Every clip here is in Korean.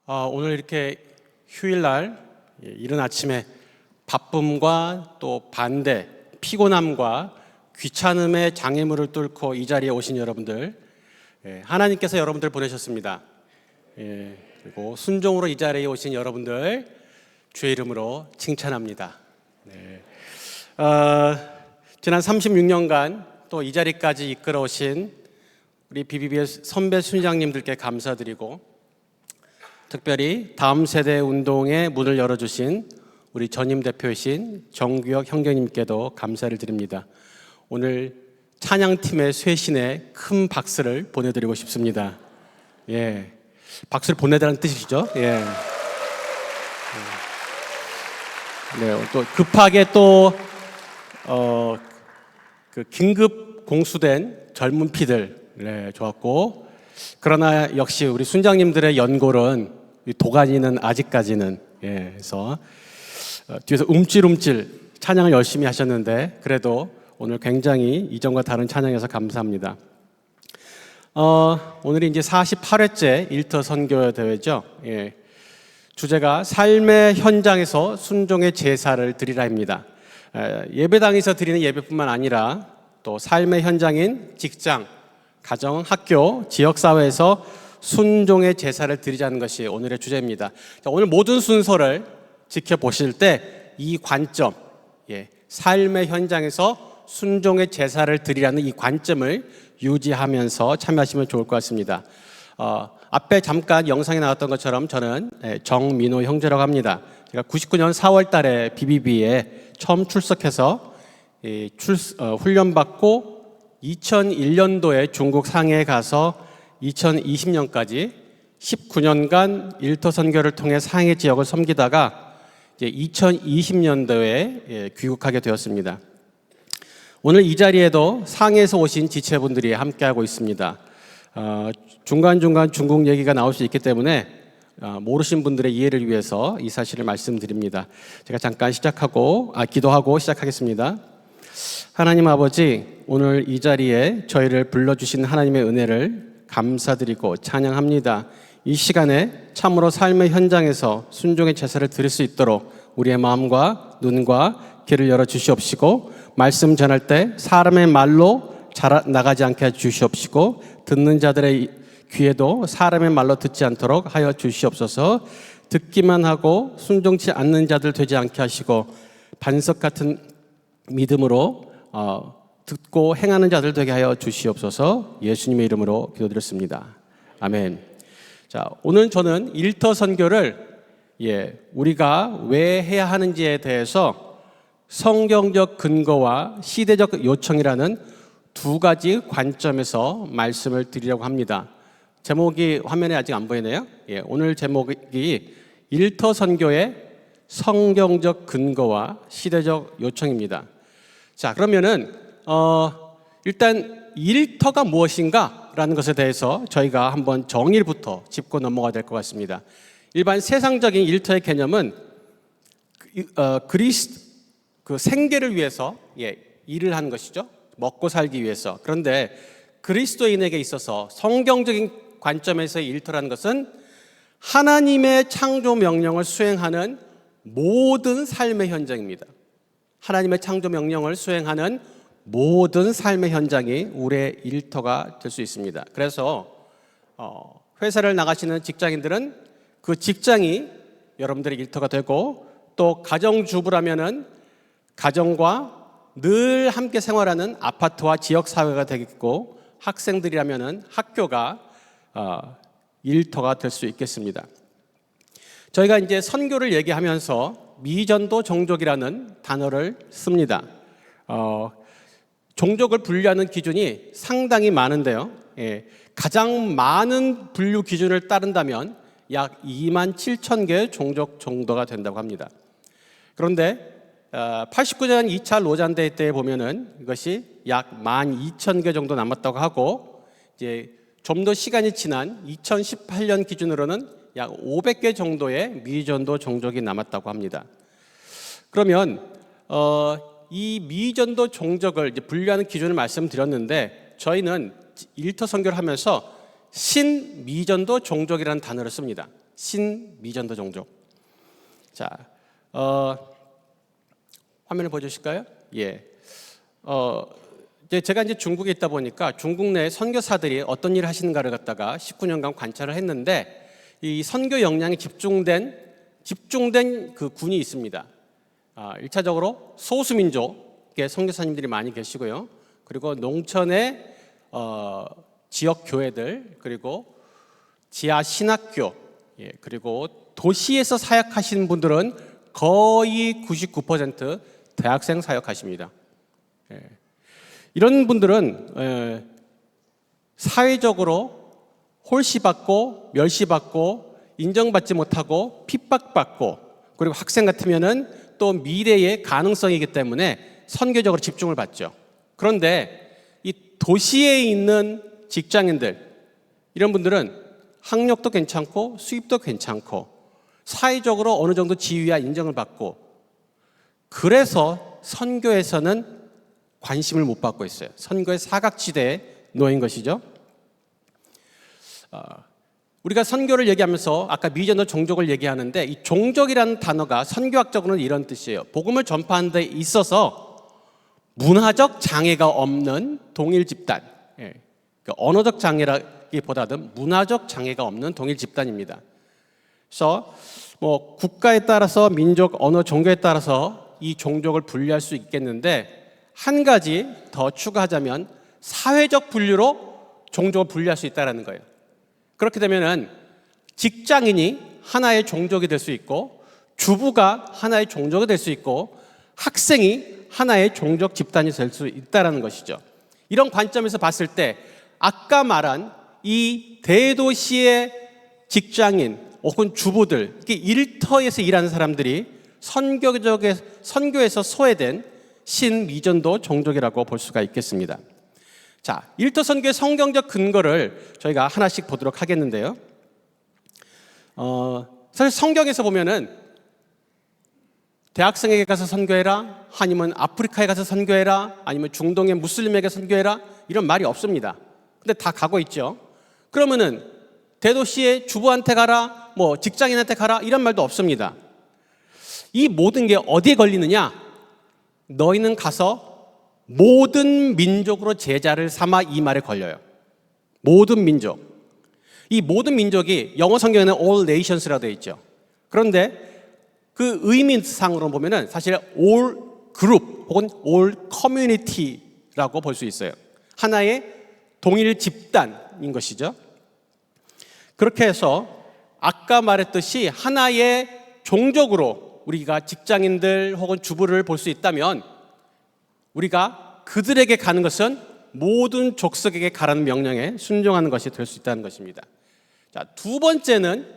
오늘 이렇게 휴일날 이른 아침에 바쁨과 또 반대, 피곤함과 귀찮음의 장애물을 뚫고 이 자리에 오신 여러분들, 하나님께서 여러분들 보내셨습니다. 그리고 순종으로 이 자리에 오신 여러분들 주의 이름으로 칭찬합니다. 지난 36년간 또 이 자리까지 이끌어 오신 우리 BBB의 선배 순장님들께 감사드리고, 특별히 다음 세대 운동의 문을 열어주신 우리 전임 대표이신 정규혁 형제님께도 감사를 드립니다. 오늘 찬양팀의 쇄신에 큰 박수를 보내드리고 싶습니다. 박수를 보내달라는 뜻이죠. 또 급하게 그 긴급 공수된 젊은 피들, 좋았고, 그러나 역시 우리 순장님들의 연골은 도가니는 아직까지는, 그래서 뒤에서 움찔움찔 찬양을 열심히 하셨는데 그래도 오늘 굉장히 이전과 다른 찬양에서 감사합니다. 오늘이 이제 48회째 일터 선교 대회죠. 주제가 삶의 현장에서 순종의 제사를 드리라입니다. 예배당에서 드리는 예배뿐만 아니라 또 삶의 현장인 직장, 가정, 학교, 지역사회에서 순종의 제사를 드리자는 것이 오늘의 주제입니다. 오늘 모든 순서를 지켜보실 때 이 관점, 삶의 현장에서 순종의 제사를 드리라는 이 관점을 유지하면서 참여하시면 좋을 것 같습니다. 앞에 잠깐 영상에 나왔던 것처럼 저는 정민호 형제라고 합니다. 제가 99년 4월 달에 BBB에 처음 출석해서 훈련받고 2001년도에 중국 상해에 가서 2020년까지 19년간 일터 선교를 통해 상해 지역을 섬기다가 이제 2020년도에 귀국하게 되었습니다. 오늘 이 자리에도 상해에서 오신 지체분들이 함께하고 있습니다. 중간중간 중국 얘기가 나올 수 있기 때문에 모르신 분들의 이해를 위해서 이 사실을 말씀드립니다. 제가 잠깐 기도하고 시작하겠습니다. 하나님 아버지, 오늘 이 자리에 저희를 불러주신 하나님의 은혜를 감사드리고 찬양합니다. 이 시간에 참으로 삶의 현장에서 순종의 제사를 드릴 수 있도록 우리의 마음과 눈과 귀를 열어 주시옵시고, 말씀 전할 때 사람의 말로 나가지 않게 해 주시옵시고, 듣는 자들의 귀에도 사람의 말로 듣지 않도록 하여 주시옵소서. 듣기만 하고 순종치 않는 자들 되지 않게 하시고, 반석 같은 믿음으로 듣고 행하는 자들 되게 하여 주시옵소서. 예수님의 이름으로 기도드렸습니다. 아멘. 자, 오늘 저는 일터 선교를 우리가 왜 해야 하는지에 대해서 성경적 근거와 시대적 요청이라는 두 가지 관점에서 말씀을 드리려고 합니다. 제목이 화면에 아직 안 보이네요. 오늘 제목이 일터 선교의 성경적 근거와 시대적 요청입니다. 자, 그러면은 일단 일터가 무엇인가 라는 것에 대해서 저희가 한번 정의부터 짚고 넘어가야 될 것 같습니다. 일반 세상적인 일터의 개념은 그 생계를 위해서 일을 하는 것이죠. 먹고 살기 위해서. 그런데 그리스도인에게 있어서 성경적인 관점에서의 일터라는 것은 하나님의 창조 명령을 수행하는 모든 삶의 현장입니다. 하나님의 창조 명령을 수행하는 모든 삶의 현장이 우리의 일터가 될 수 있습니다. 그래서 회사를 나가시는 직장인들은 그 직장이 여러분들의 일터가 되고, 또 가정주부라면은 가정과 늘 함께 생활하는 아파트와 지역사회가 되겠고, 학생들이라면은 학교가 일터가 될 수 있겠습니다. 저희가 이제 선교를 얘기하면서 미전도 종족이라는 단어를 씁니다. 종족을 분류하는 기준이 상당히 많은데요. 가장 많은 분류 기준을 따른다면 약 27,000개의 종족 정도가 된다고 합니다. 그런데 89년 2차 로잔대회 때 보면은 이것이 약 12,000개 정도 남았다고 하고, 이제 좀 더 시간이 지난 2018년 기준으로는 약 500개 정도의 미전도 종족이 남았다고 합니다. 그러면 이 미전도 종족을 이제 분류하는 기준을 말씀드렸는데, 저희는 일터 선교를 하면서 신미전도 종족이라는 단어를 씁니다. 신미전도 종족. 자, 화면을 보여주실까요? 예. 제가 이제 중국에 있다 보니까 중국 내 선교사들이 어떤 일을 하시는가를 갖다가 19년간 관찰을 했는데, 이 선교 역량이 집중된 그 군이 있습니다. 1차적으로 소수민족의 선교사님들이 많이 계시고요. 그리고 농촌의 지역 교회들, 그리고 지하 신학교, 그리고 도시에서 사역하시는 분들은 거의 99% 대학생 사역하십니다. 이런 분들은 사회적으로 홀시받고 멸시받고 인정받지 못하고 핍박받고, 그리고 학생 같으면은 또 미래의 가능성이기 때문에 선교적으로 집중을 받죠. 그런데 이 도시에 있는 직장인들, 이런 분들은 학력도 괜찮고 수입도 괜찮고 사회적으로 어느 정도 지위와 인정을 받고, 그래서 선교에서는 관심을 못 받고 있어요. 선교의 사각지대에 놓인 것이죠. 우리가 선교를 얘기하면서 아까 미전도 종족을 얘기하는데, 이 종족이라는 단어가 선교학적으로는 이런 뜻이에요. 복음을 전파하는 데 있어서 문화적 장애가 없는 동일 집단, 그러니까 언어적 장애라기보다는 문화적 장애가 없는 동일 집단입니다. 그래서 뭐 국가에 따라서 민족, 언어, 종교에 따라서 이 종족을 분류할 수 있겠는데, 한 가지 더 추가하자면 사회적 분류로 종족을 분류할 수 있다는 거예요. 그렇게 되면은 직장인이 하나의 종족이 될 수 있고, 주부가 하나의 종족이 될 수 있고, 학생이 하나의 종족 집단이 될 수 있다는 것이죠. 이런 관점에서 봤을 때 아까 말한 이 대도시의 직장인 혹은 주부들, 일터에서 일하는 사람들이 선교에서 소외된 신미전도 종족이라고 볼 수가 있겠습니다. 자, 일터 선교의 성경적 근거를 저희가 하나씩 보도록 하겠는데요. 사실 성경에서 보면은 대학생에게 가서 선교해라, 아니면 아프리카에 가서 선교해라, 아니면 중동의 무슬림에게 선교해라, 이런 말이 없습니다. 근데 다 가고 있죠. 그러면은 대도시의 주부한테 가라, 뭐 직장인한테 가라, 이런 말도 없습니다. 이 모든 게 어디에 걸리느냐? 너희는 가서 모든 민족으로 제자를 삼아, 이 말에 걸려요. 모든 민족. 이 모든 민족이 영어 성경에는 all nations라고 되어 있죠. 그런데 그 의미상으로 보면은 사실 all group 혹은 all community라고 볼 수 있어요. 하나의 동일 집단인 것이죠. 그렇게 해서 아까 말했듯이 하나의 종족으로 우리가 직장인들 혹은 주부를 볼 수 있다면, 우리가 그들에게 가는 것은 모든 족속에게 가라는 명령에 순종하는 것이 될 수 있다는 것입니다. 자, 두 번째는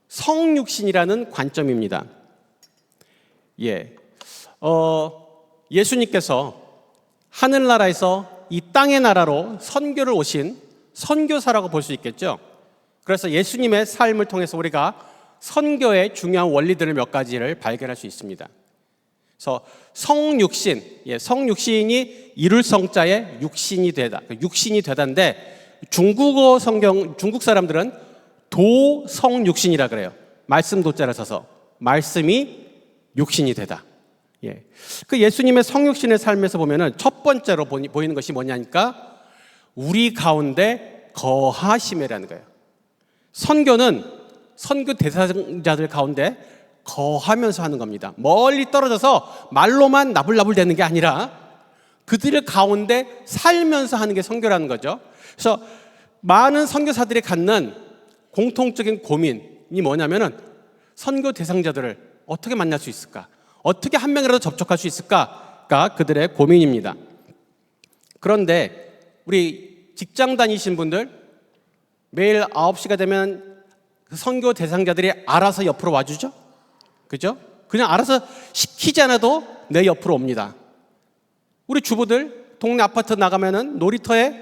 성육신이라는 관점입니다. 예수님께서 하늘나라에서 이 땅의 나라로 선교를 오신 선교사라고 볼 수 있겠죠. 그래서 예수님의 삶을 통해서 우리가 선교의 중요한 원리들을 몇 가지를 발견할 수 있습니다. 그래서 성육신, 성육신이 이룰 성자에 육신이 되다, 육신이 되다인데, 중국어 성경, 중국 사람들은 도성육신이라 그래요. 말씀 도자를 써서 말씀이 육신이 되다. 그 예수님의 성육신의 삶에서 보면은 첫 번째로 보이는 것이 뭐냐니까, 우리 가운데 거하심이라는 거예요. 선교는 선교 대상자들 가운데 거하면서 하는 겁니다. 멀리 떨어져서 말로만 나불나불 되는 게 아니라 그들의 가운데 살면서 하는 게 선교라는 거죠. 그래서 많은 선교사들이 갖는 공통적인 고민이 뭐냐면은 선교 대상자들을 어떻게 만날 수 있을까? 어떻게 한 명이라도 접촉할 수 있을까가 그들의 고민입니다. 그런데 우리 직장 다니신 분들, 매일 9시가 되면 그 선교 대상자들이 알아서 옆으로 와주죠? 그죠? 그냥 알아서 시키지 않아도 내 옆으로 옵니다. 우리 주부들 동네 아파트 나가면은 놀이터에,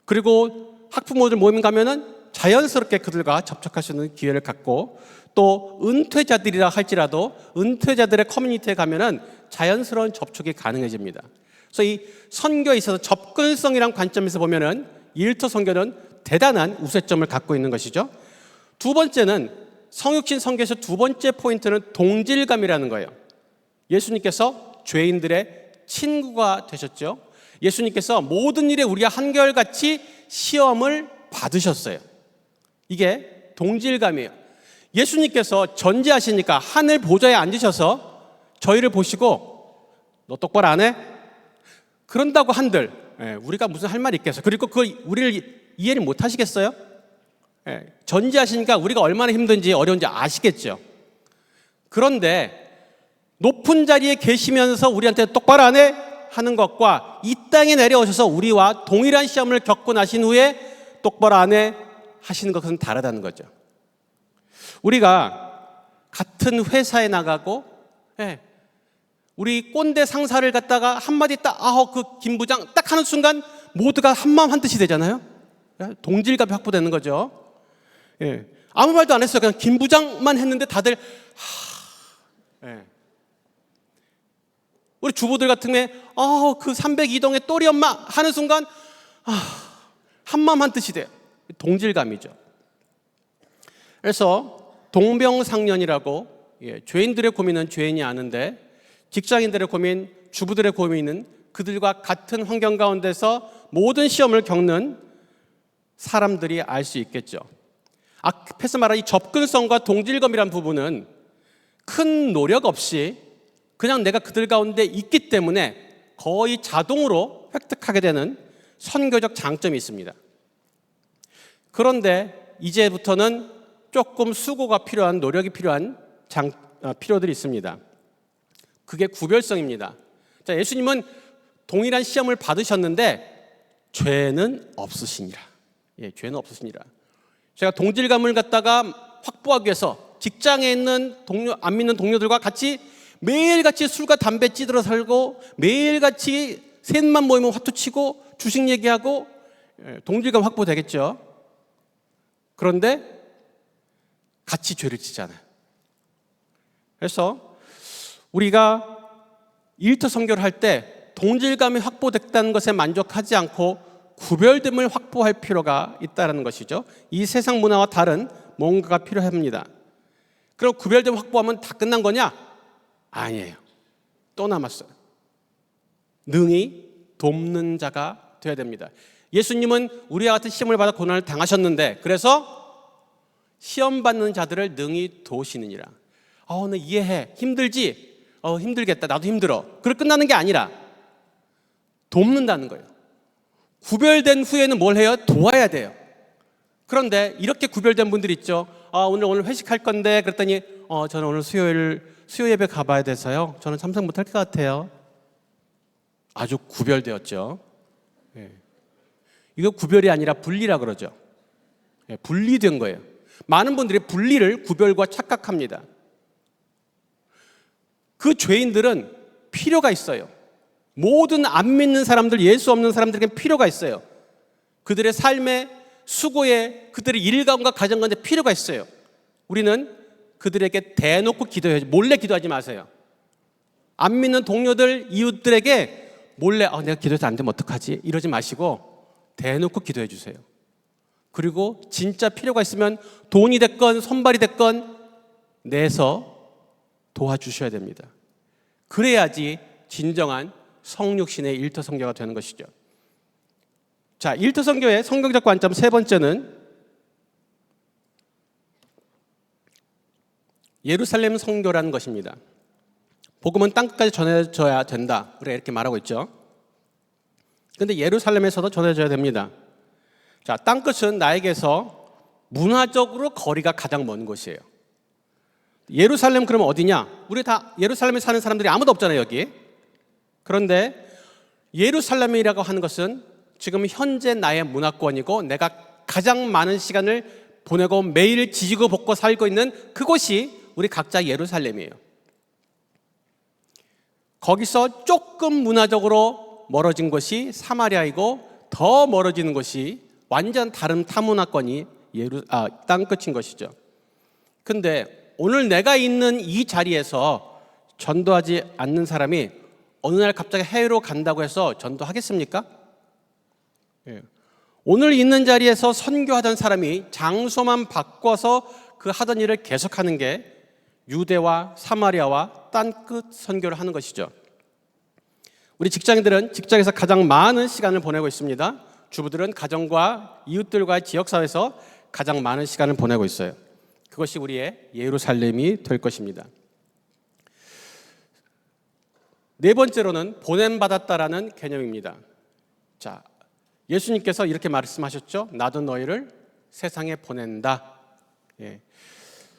그리고 학부모들 모임 가면은 자연스럽게 그들과 접촉할 수 있는 기회를 갖고, 또 은퇴자들이라 할지라도 은퇴자들의 커뮤니티에 가면은 자연스러운 접촉이 가능해집니다. 그래서 이 선교에 있어서 접근성이란 관점에서 보면은 일터 선교는 대단한 우세점을 갖고 있는 것이죠. 두 번째는 성육신 선교에서 두 번째 포인트는 동질감이라는 거예요. 예수님께서 죄인들의 친구가 되셨죠. 예수님께서 모든 일에 우리가 한결같이 시험을 받으셨어요. 이게 동질감이에요. 예수님께서 전지하시니까 하늘 보좌에 앉으셔서 저희를 보시고 너 똑바로 안 해? 그런다고 한들 우리가 무슨 할 말이 있겠어요? 그리고 우리를 이해를 못 하시겠어요? 전지하시니까 우리가 얼마나 힘든지 어려운지 아시겠죠. 그런데 높은 자리에 계시면서 우리한테 똑바로 안 해? 하는 것과 이 땅에 내려오셔서 우리와 동일한 시험을 겪고 나신 후에 똑바로 안 해? 하시는 것은 다르다는 거죠. 우리가 같은 회사에 나가고 우리 꼰대 상사를 갖다가 한마디 딱 그 김 부장 딱 하는 순간 모두가 한마음 한뜻이 되잖아요. 동질감이 확보되는 거죠. 아무 말도 안 했어요. 그냥 김 부장만 했는데 다들 우리 주부들 같은 경우에 그 302동의 또리 엄마 하는 순간 한마음 한뜻이 돼요. 동질감이죠. 그래서 동병상련이라고 죄인들의 고민은 죄인이 아는데 직장인들의 고민, 주부들의 고민은 그들과 같은 환경 가운데서 모든 시험을 겪는 사람들이 알 수 있겠죠. 앞에서 말한 이 접근성과 동질감이란 부분은 큰 노력 없이 그냥 내가 그들 가운데 있기 때문에 거의 자동으로 획득하게 되는 선교적 장점이 있습니다. 그런데 이제부터는 조금 수고가 필요한, 노력이 필요한 필요들이 있습니다. 그게 구별성입니다. 자, 예수님은 동일한 시험을 받으셨는데 죄는 없으시니라. 죄는 없으시니라. 제가 동질감을 갖다가 확보하기 위해서 직장에 있는 안 믿는 동료들과 같이 매일같이 술과 담배 찌들어 살고 매일같이 셋만 모이면 화투치고 주식 얘기하고 동질감 확보되겠죠. 그런데 같이 죄를 지잖아요. 그래서 우리가 일터 선교를 할 때 동질감이 확보됐다는 것에 만족하지 않고 구별됨을 확보할 필요가 있다는 것이죠. 이 세상 문화와 다른 뭔가가 필요합니다. 그럼 구별됨을 확보하면 다 끝난 거냐? 아니에요. 또 남았어요. 능히 돕는 자가 되어야 됩니다. 예수님은 우리와 같은 시험을 받아 고난을 당하셨는데 그래서 시험 받는 자들을 능히 도우시느니라. 나 이해해. 힘들지? 힘들겠다. 나도 힘들어. 그걸 끝나는 게 아니라 돕는다는 거예요. 구별된 후에는 뭘 해요? 도와야 돼요. 그런데 이렇게 구별된 분들이 있죠. 오늘 회식할 건데 그랬더니 저는 오늘 수요 예배 가봐야 돼서요. 저는 참석 못할 것 같아요. 아주 구별되었죠. 이거 구별이 아니라 분리라 그러죠. 분리된 거예요. 많은 분들이 분리를 구별과 착각합니다. 그 죄인들은 필요가 있어요. 모든 안 믿는 사람들, 예수 없는 사람들에게 필요가 있어요. 그들의 삶의 수고에 그들의 일감과 가정 가운데 필요가 있어요. 우리는 그들에게 대놓고 기도해야지. 몰래 기도하지 마세요. 안 믿는 동료들, 이웃들에게 몰래 내가 기도해서 안 되면 어떡하지? 이러지 마시고 대놓고 기도해 주세요. 그리고 진짜 필요가 있으면 돈이 됐건 손발이 됐건 내서 도와주셔야 됩니다. 그래야지 진정한 성육신의 일터 선교가 되는 것이죠. 자, 일터 선교의 성경적 관점 세 번째는 예루살렘 선교라는 것입니다. 복음은 땅끝까지 전해져야 된다. 우리가 이렇게 말하고 있죠. 그런데 예루살렘에서도 전해져야 됩니다. 자, 땅끝은 나에게서 문화적으로 거리가 가장 먼 곳이에요. 예루살렘 그러면 어디냐? 우리 다 예루살렘에 사는 사람들이 아무도 없잖아요, 여기. 그런데 예루살렘이라고 하는 것은 지금 현재 나의 문화권이고 내가 가장 많은 시간을 보내고 매일 지지고 볶고 살고 있는 그곳이 우리 각자 예루살렘이에요. 거기서 조금 문화적으로 멀어진 곳이 사마리아이고 더 멀어지는 곳이 완전 다른 타문화권이 땅끝인 것이죠. 근데 오늘 내가 있는 이 자리에서 전도하지 않는 사람이 어느 날 갑자기 해외로 간다고 해서 전도하겠습니까? 오늘 있는 자리에서 선교하던 사람이 장소만 바꿔서 그 하던 일을 계속하는 게 유대와 사마리아와 땅끝 선교를 하는 것이죠. 우리 직장인들은 직장에서 가장 많은 시간을 보내고 있습니다. 주부들은 가정과 이웃들과의 지역사회에서 가장 많은 시간을 보내고 있어요. 그것이 우리의 예루살렘이 될 것입니다. 네 번째로는 보냄받았다라는 개념입니다. 자, 예수님께서 이렇게 말씀하셨죠. 나도 너희를 세상에 보낸다. 예.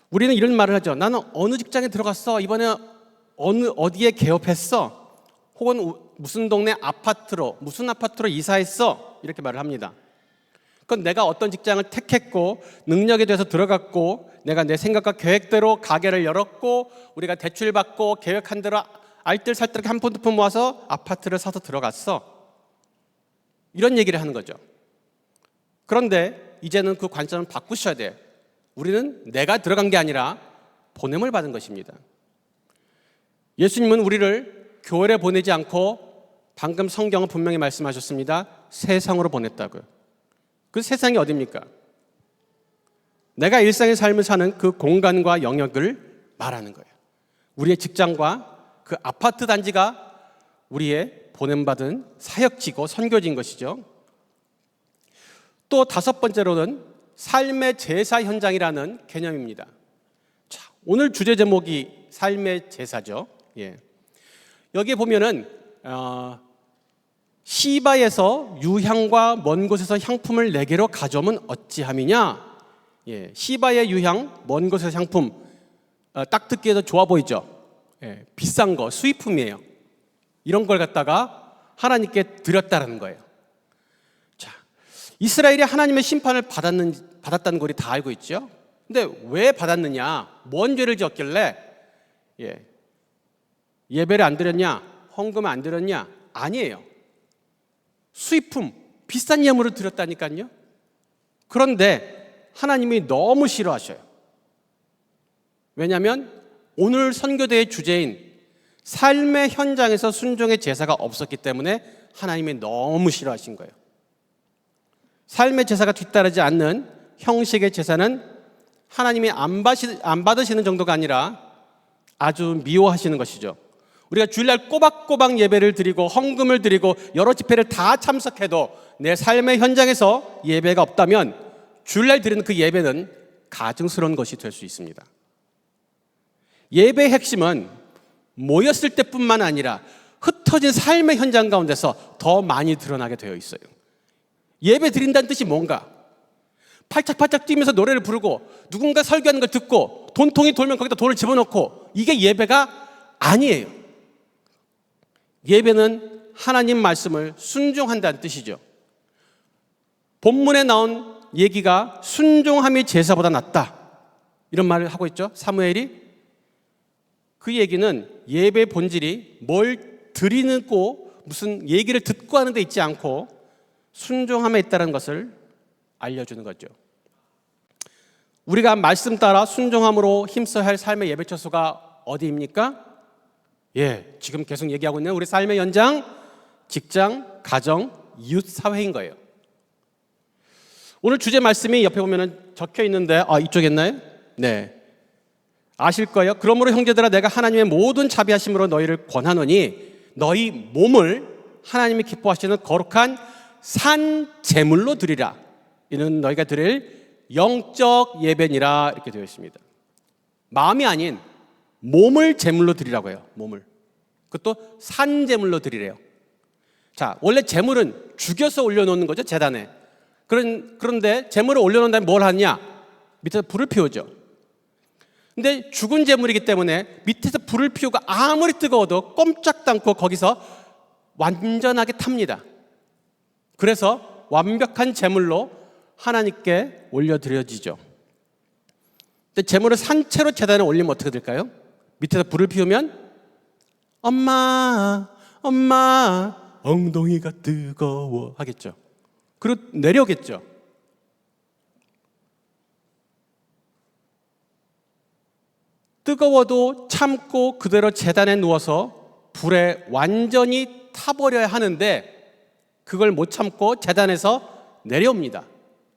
우리는 이런 말을 하죠. 나는 어느 직장에 들어갔어. 이번에 어디에 개업했어. 혹은 무슨 동네 아파트로, 무슨 아파트로 이사했어. 이렇게 말을 합니다. 그건 내가 어떤 직장을 택했고 능력에 대해서 들어갔고 내가 내 생각과 계획대로 가게를 열었고 우리가 대출 받고 계획한 대로 알뜰살뜰하게 한 푼 두 푼 모아서 아파트를 사서 들어갔어. 이런 얘기를 하는 거죠. 그런데 이제는 그 관점을 바꾸셔야 돼요. 우리는 내가 들어간 게 아니라 보냄을 받은 것입니다. 예수님은 우리를 교회에 보내지 않고 방금 성경은 분명히 말씀하셨습니다. 세상으로 보냈다고요. 그 세상이 어디입니까? 내가 일상의 삶을 사는 그 공간과 영역을 말하는 거예요. 우리의 직장과 그 아파트 단지가 우리의 보냄받은 사역지고 선교지인 것이죠. 또 다섯 번째로는 삶의 제사 현장이라는 개념입니다. 자, 오늘 주제 제목이 삶의 제사죠. 예. 여기에 보면은 시바에서 유향과 먼 곳에서 향품을 내게로 가져오면 어찌함이냐. 예, 시바의 유향, 먼 곳에서 향품. 딱 듣기에도 좋아 보이죠. 예, 비싼 거, 수입품이에요. 이런 걸 갖다가 하나님께 드렸다는 거예요. 자, 이스라엘이 하나님의 심판을 받았다는 걸 우리 다 알고 있죠. 근데 왜 받았느냐? 뭔 죄를 지었길래 예배를 안 드렸냐? 헌금을 안 드렸냐? 아니에요. 수입품, 비싼 예물을 드렸다니까요. 그런데 하나님이 너무 싫어하셔요. 왜냐하면 오늘 선교대의 주제인 삶의 현장에서 순종의 제사가 없었기 때문에 하나님이 너무 싫어하신 거예요. 삶의 제사가 뒤따르지 않는 형식의 제사는 하나님이 안 받으시는 정도가 아니라 아주 미워하시는 것이죠. 우리가 주일날 꼬박꼬박 예배를 드리고 헌금을 드리고 여러 집회를 다 참석해도 내 삶의 현장에서 예배가 없다면 주일날 드리는 그 예배는 가증스러운 것이 될 수 있습니다. 예배의 핵심은 모였을 때뿐만 아니라 흩어진 삶의 현장 가운데서 더 많이 드러나게 되어 있어요. 예배 드린다는 뜻이 뭔가? 팔짝팔짝 뛰면서 노래를 부르고 누군가 설교하는 걸 듣고 돈통이 돌면 거기다 돈을 집어넣고 이게 예배가 아니에요. 예배는 하나님 말씀을 순종한다는 뜻이죠. 본문에 나온 얘기가 순종함이 제사보다 낫다 이런 말을 하고 있죠. 사무엘이. 그 얘기는 예배의 본질이 뭘 드리고 무슨 얘기를 듣고 하는 데 있지 않고 순종함에 있다는 것을 알려주는 거죠. 우리가 말씀 따라 순종함으로 힘써야 할 삶의 예배 처소가 어디입니까? 예, 지금 계속 얘기하고 있는 우리 삶의 현장, 직장, 가정, 이웃 사회인 거예요. 오늘 주제 말씀이 옆에 보면 적혀 있는데 이쪽에 있나요? 네. 아실 거예요. 그러므로 형제들아 내가 하나님의 모든 자비하심으로 너희를 권하노니 너희 몸을 하나님이 기뻐하시는 거룩한 산 제물로 드리라. 이는 너희가 드릴 영적 예배니라 이렇게 되어 있습니다. 마음이 아닌 몸을 제물로 드리라고 해요. 몸을. 그것도 산 제물로 드리래요. 자, 원래 제물은 죽여서 올려놓는 거죠. 제단에. 그런데 제물을 올려놓은 다음에 뭘 하냐? 밑에서 불을 피우죠. 근데 죽은 제물이기 때문에 밑에서 불을 피우고 아무리 뜨거워도 꼼짝도 않고 거기서 완전하게 탑니다. 그래서 완벽한 제물로 하나님께 올려드려지죠. 근데 제물을 산채로 제단에 올리면 어떻게 될까요? 밑에서 불을 피우면 엄마 엉덩이가 뜨거워 하겠죠. 그리고 내려오겠죠. 뜨거워도 참고 그대로 제단에 누워서 불에 완전히 타버려야 하는데 그걸 못 참고 제단에서 내려옵니다.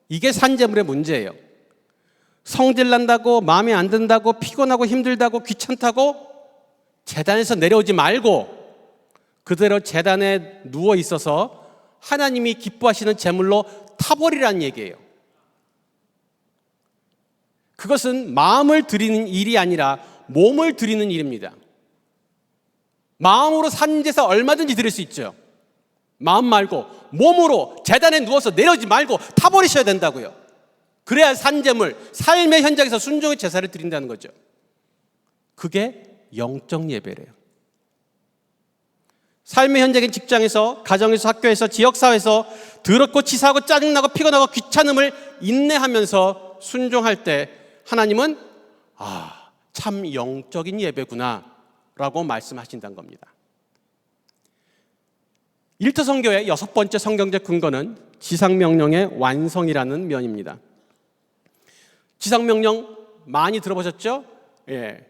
이게 산재물의 문제예요. 성질 난다고, 마음에 안 든다고, 피곤하고 힘들다고, 귀찮다고 제단에서 내려오지 말고 그대로 제단에 누워 있어서 하나님이 기뻐하시는 제물로 타버리라는 얘기예요. 그것은 마음을 드리는 일이 아니라 몸을 드리는 일입니다. 마음으로 산제사 얼마든지 드릴 수 있죠. 마음 말고 몸으로 제단에 누워서 내려오지 말고 타버리셔야 된다고요. 그래야 산제물, 삶의 현장에서 순종의 제사를 드린다는 거죠. 그게 영적 예배래요. 삶의 현장인 직장에서, 가정에서, 학교에서, 지역사회에서 더럽고 치사하고 짜증나고 피곤하고 귀찮음을 인내하면서 순종할 때 하나님은 참 영적인 예배구나 라고 말씀하신다는 겁니다. 일터선교의 6번째 성경적 근거는 지상명령의 완성이라는 면입니다. 지상명령 많이 들어보셨죠? 예.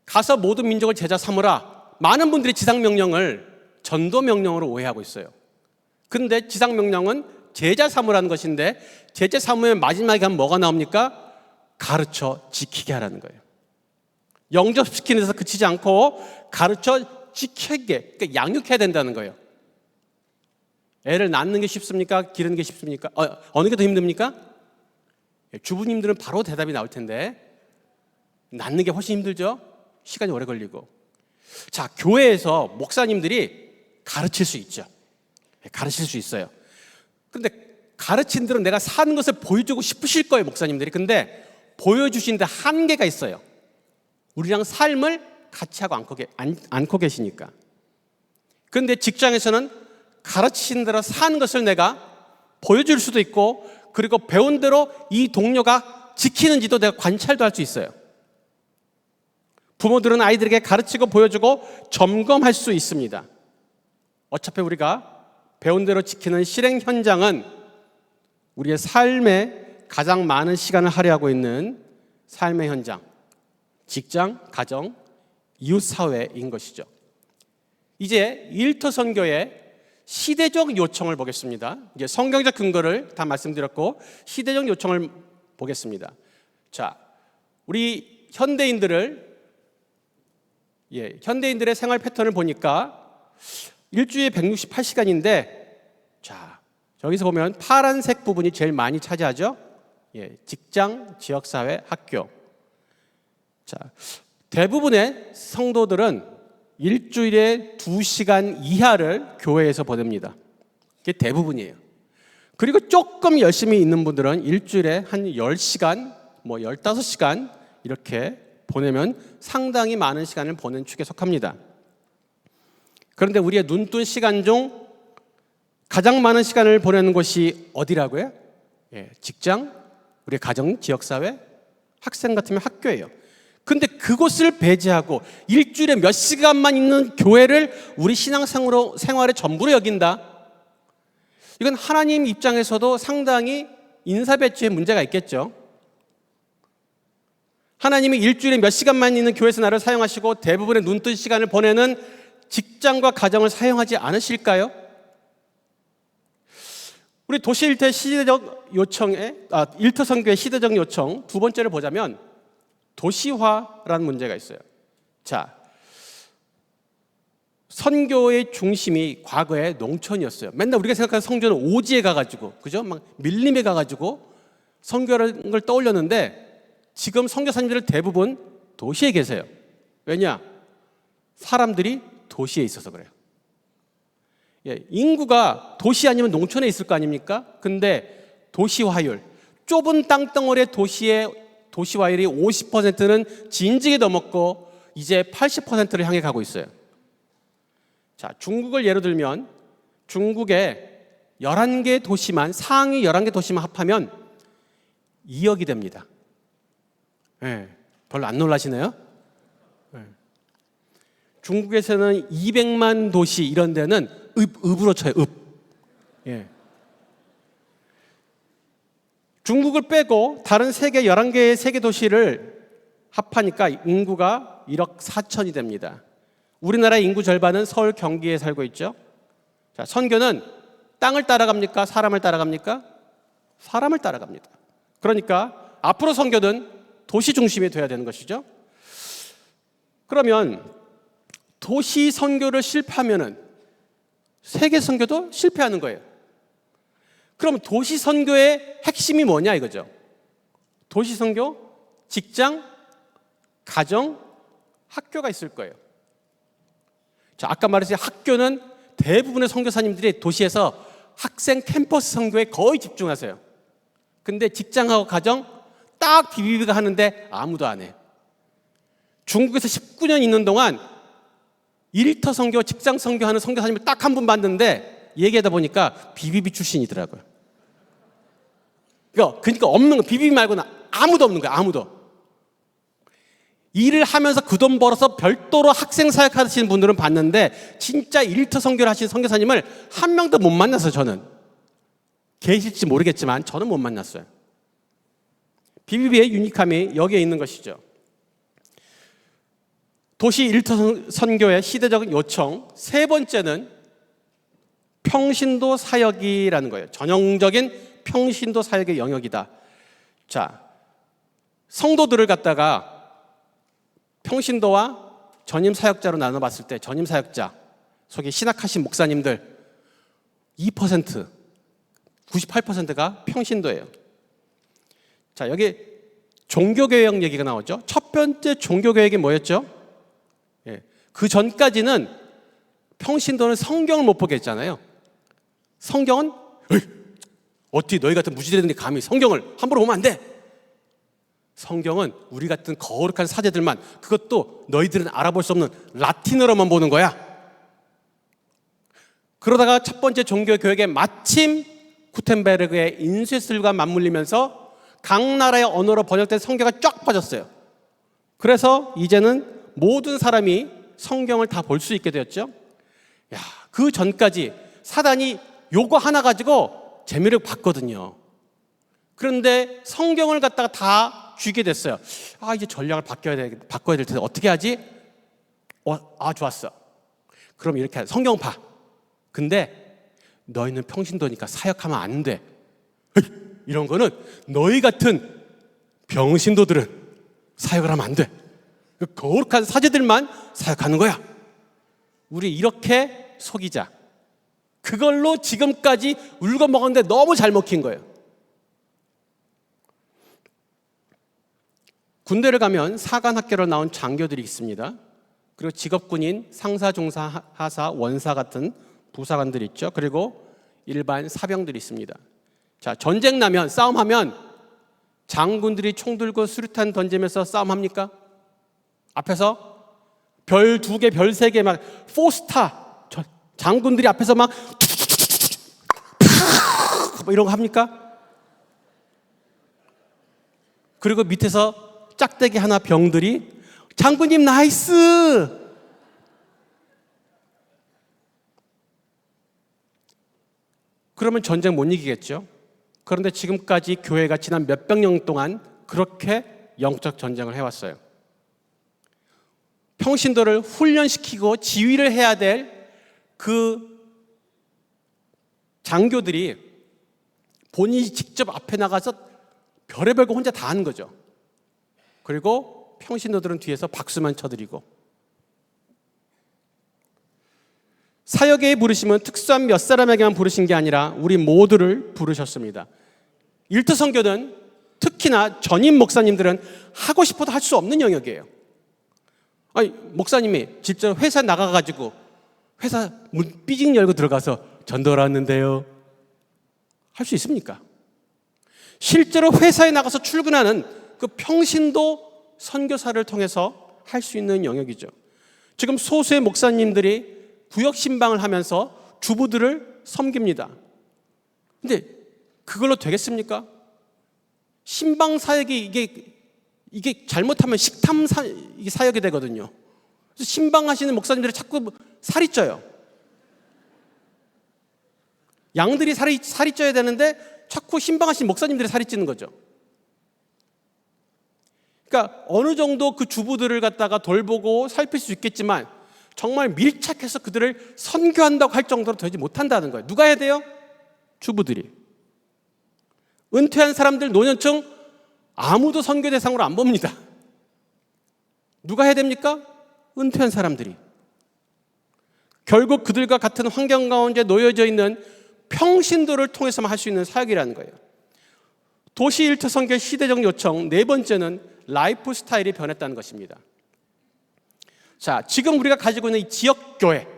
가서 모든 민족을 제자 삼으라. 많은 분들이 지상명령을 전도명령으로 오해하고 있어요. 그런데 지상명령은 제자 삼으라는 것인데 제자 삼으면 마지막에 가면 뭐가 나옵니까? 가르쳐 지키게 하라는 거예요. 영접시키는 데서 그치지 않고 가르쳐 지키게, 그러니까 양육해야 된다는 거예요. 애를 낳는 게 쉽습니까? 기르는 게 쉽습니까? 어느 게 더 힘듭니까? 주부님들은 바로 대답이 나올 텐데 낳는 게 훨씬 힘들죠? 시간이 오래 걸리고. 자, 교회에서 목사님들이 가르칠 수 있죠. 가르칠 수 있어요. 그런데 가르친 대로 내가 사는 것을 보여주고 싶으실 거예요, 목사님들이. 근데 보여주시는데 한계가 있어요. 우리랑 삶을 같이 하고 않고 계시니까. 그런데 직장에서는 가르치신 대로 사는 것을 내가 보여줄 수도 있고, 그리고 배운 대로 이 동료가 지키는지도 내가 관찰도 할 수 있어요. 부모들은 아이들에게 가르치고 보여주고 점검할 수 있습니다. 어차피 우리가 배운 대로 지키는 실행 현장은 우리의 삶에 가장 많은 시간을 할애하고 있는 삶의 현장, 직장, 가정, 이웃사회인 것이죠. 이제 일터선교의 시대적 요청을 보겠습니다. 이제 성경적 근거를 다 말씀드렸고 시대적 요청을 보겠습니다. 자, 우리 현대인들의 생활 패턴을 보니까 일주일에 168시간인데, 자, 저기서 보면 파란색 부분이 제일 많이 차지하죠. 직장, 지역사회, 학교. 자, 대부분의 성도들은 일주일에 2시간 이하를 교회에서 보냅니다. 그게 대부분이에요. 그리고 조금 열심히 있는 분들은 일주일에 한 10시간, 15시간 이렇게 보내면 상당히 많은 시간을 보낸 축에 속합니다. 그런데 우리의 눈뜬 시간 중 가장 많은 시간을 보내는 곳이 어디라고요? 직장, 우리의 가정, 지역사회, 학생 같으면 학교예요. 근데 그곳을 배제하고 일주일에 몇 시간만 있는 교회를 우리 신앙생활의 전부로 여긴다? 이건 하나님 입장에서도 상당히 인사배치에 문제가 있겠죠. 하나님이 일주일에 몇 시간만 있는 교회에서 나를 사용하시고 대부분의 눈뜬 시간을 보내는 직장과 가정을 사용하지 않으실까요? 우리 도시일터 시대적 요청에 일터선교의 시대적 요청 두 번째를 보자면 도시화라는 문제가 있어요. 자, 선교의 중심이 과거에 농촌이었어요. 맨날 우리가 생각하는 선교는 오지에 가가지고, 그죠? 막 밀림에 가가지고 선교라는 걸 떠올렸는데 지금 선교사님들 대부분 도시에 계세요. 왜냐? 사람들이 도시에 있어서 그래요. 인구가 도시 아니면 농촌에 있을 거 아닙니까? 근데 도시화율, 좁은 땅덩어리의 도시화율이 50%는 진지게 넘었고 이제 80%를 향해 가고 있어요. 자, 중국을 예로 들면 중국의 11개 도시만, 상위 11개 도시만 합하면 2억이 됩니다. 별로 안 놀라시네요? 중국에서는 200만 도시 이런 데는 읍으로 쳐요, 읍. 중국을 빼고 다른 세계 11개의 세계 도시를 합하니까 인구가 1억 4천이 됩니다. 우리나라의 인구 절반은 서울, 경기에 살고 있죠. 자, 선교는 땅을 따라갑니까? 사람을 따라갑니까? 사람을 따라갑니다. 그러니까 앞으로 선교는 도시 중심이 돼야 되는 것이죠. 그러면 도시 선교를 실패하면은 세계 선교도 실패하는 거예요. 그럼 도시 선교의 핵심이 뭐냐 이거죠. 도시 선교, 직장, 가정, 학교가 있을 거예요. 자, 아까 말했듯이 학교는 대부분의 선교사님들이 도시에서 학생 캠퍼스 선교에 거의 집중하세요. 근데 직장하고 가정 딱 비비비가 하는데 아무도 안 해. 중국에서 19년 있는 동안 일터 선교, 직장 선교하는 선교사님을 딱 한 분 봤는데 얘기하다 보니까 비비비 출신이더라고요. 그러니까 없는 거, 비비비 말고는 아무도 없는 거예요. 아무도. 일을 하면서 그 돈 벌어서 별도로 학생 사역 하시는 분들은 봤는데 진짜 일터 선교를 하시는 선교사님을 한 명도 못 만났어요. 저는. 계실지 모르겠지만 저는 못 만났어요. 비비비의 유니함이 여기에 있는 것이죠. 도시 일터 선교의 시대적 요청, 세 번째는 평신도 사역이라는 거예요. 전형적인 평신도 사역의 영역이다. 자, 성도들을 갖다가 평신도와 전임 사역자로 나눠봤을 때 전임 사역자 속에 신학하신 목사님들 2%, 98%가 평신도예요. 자, 여기 종교개혁 얘기가 나오죠. 첫 번째 종교개혁이 뭐였죠? 그 전까지는 평신도는 성경을 못 보게 했잖아요. 성경은 어떻게 너희 같은 무지들이 감히 성경을 함부로 보면 안 돼. 성경은 우리 같은 거룩한 사제들만, 그것도 너희들은 알아볼 수 없는 라틴어로만 보는 거야. 그러다가 첫 번째 종교교역에 마침 구텐베르그의 인쇄술과 맞물리면서 각 나라의 언어로 번역된 성경가 쫙 빠졌어요. 그래서 이제는 모든 사람이 성경을 다 볼 수 있게 되었죠. 야, 그 전까지 사단이 요거 하나 가지고 재미를 봤거든요. 그런데 성경을 갖다가 다 쥐게 됐어요. 아, 이제 전략을 바꿔야 될 텐데 어떻게 하지? 좋았어. 그럼 이렇게 하자. 성경 봐. 근데 너희는 평신도니까 사역하면 안 돼. 이런 거는 너희 같은 병신도들은 사역을 하면 안 돼. 거룩한 사제들만 사역하는 거야. 우리 이렇게 속이자. 그걸로 지금까지 울고 먹었는데 너무 잘 먹힌 거예요. 군대를 가면 사관학교로 나온 장교들이 있습니다. 그리고 직업군인 상사, 중사, 하사, 원사 같은 부사관들이 있죠. 그리고 일반 사병들이 있습니다. 자, 전쟁 나면, 싸움하면 장군들이 총 들고 수류탄 던지면서 싸움합니까? 앞에서 별 2개, 별 3개 막 포스타 장군들이 앞에서 막 이런 거 합니까? 그리고 밑에서 짝대기 하나 병들이 장군님 나이스! 그러면 전쟁 못 이기겠죠. 그런데 지금까지 교회가 지난 몇백 년 동안 그렇게 영적 전쟁을 해왔어요. 평신도를 훈련시키고 지휘를 해야 될 그 장교들이 본인이 직접 앞에 나가서 별의별 거 혼자 다 하는 거죠. 그리고 평신도들은 뒤에서 박수만 쳐드리고. 사역에 부르심은 특수한 몇 사람에게만 부르신 게 아니라 우리 모두를 부르셨습니다. 일터 선교는 특히나 전임 목사님들은 하고 싶어도 할 수 없는 영역이에요. 아니, 목사님이 직접 회사 나가가지고 회사 문 삐직 열고 들어가서 전도를 왔는데요. 할 수 있습니까? 실제로 회사에 나가서 출근하는 그 평신도 선교사를 통해서 할 수 있는 영역이죠. 지금 소수의 목사님들이 구역 신방을 하면서 주부들을 섬깁니다. 근데 그걸로 되겠습니까? 신방 사역이 이게 잘못하면 식탐 사역이 되거든요. 그래서 신방하시는 목사님들이 자꾸 살이 쪄요. 양들이 살이 쪄야 되는데 자꾸 신방하시는 목사님들이 살이 찌는 거죠. 그러니까 어느 정도 그 주부들을 갖다가 돌보고 살필 수 있겠지만 정말 밀착해서 그들을 선교한다고 할 정도로 되지 못한다는 거예요. 누가 해야 돼요? 주부들이. 은퇴한 사람들 노년층 아무도 선교 대상으로 안 봅니다. 누가 해야 됩니까? 은퇴한 사람들이. 결국 그들과 같은 환경 가운데 놓여져 있는 평신도를 통해서만 할 수 있는 사역이라는 거예요. 도시 일터 선교의 시대적 요청, 네 번째는 라이프 스타일이 변했다는 것입니다. 자, 지금 우리가 가지고 있는 이 지역교회,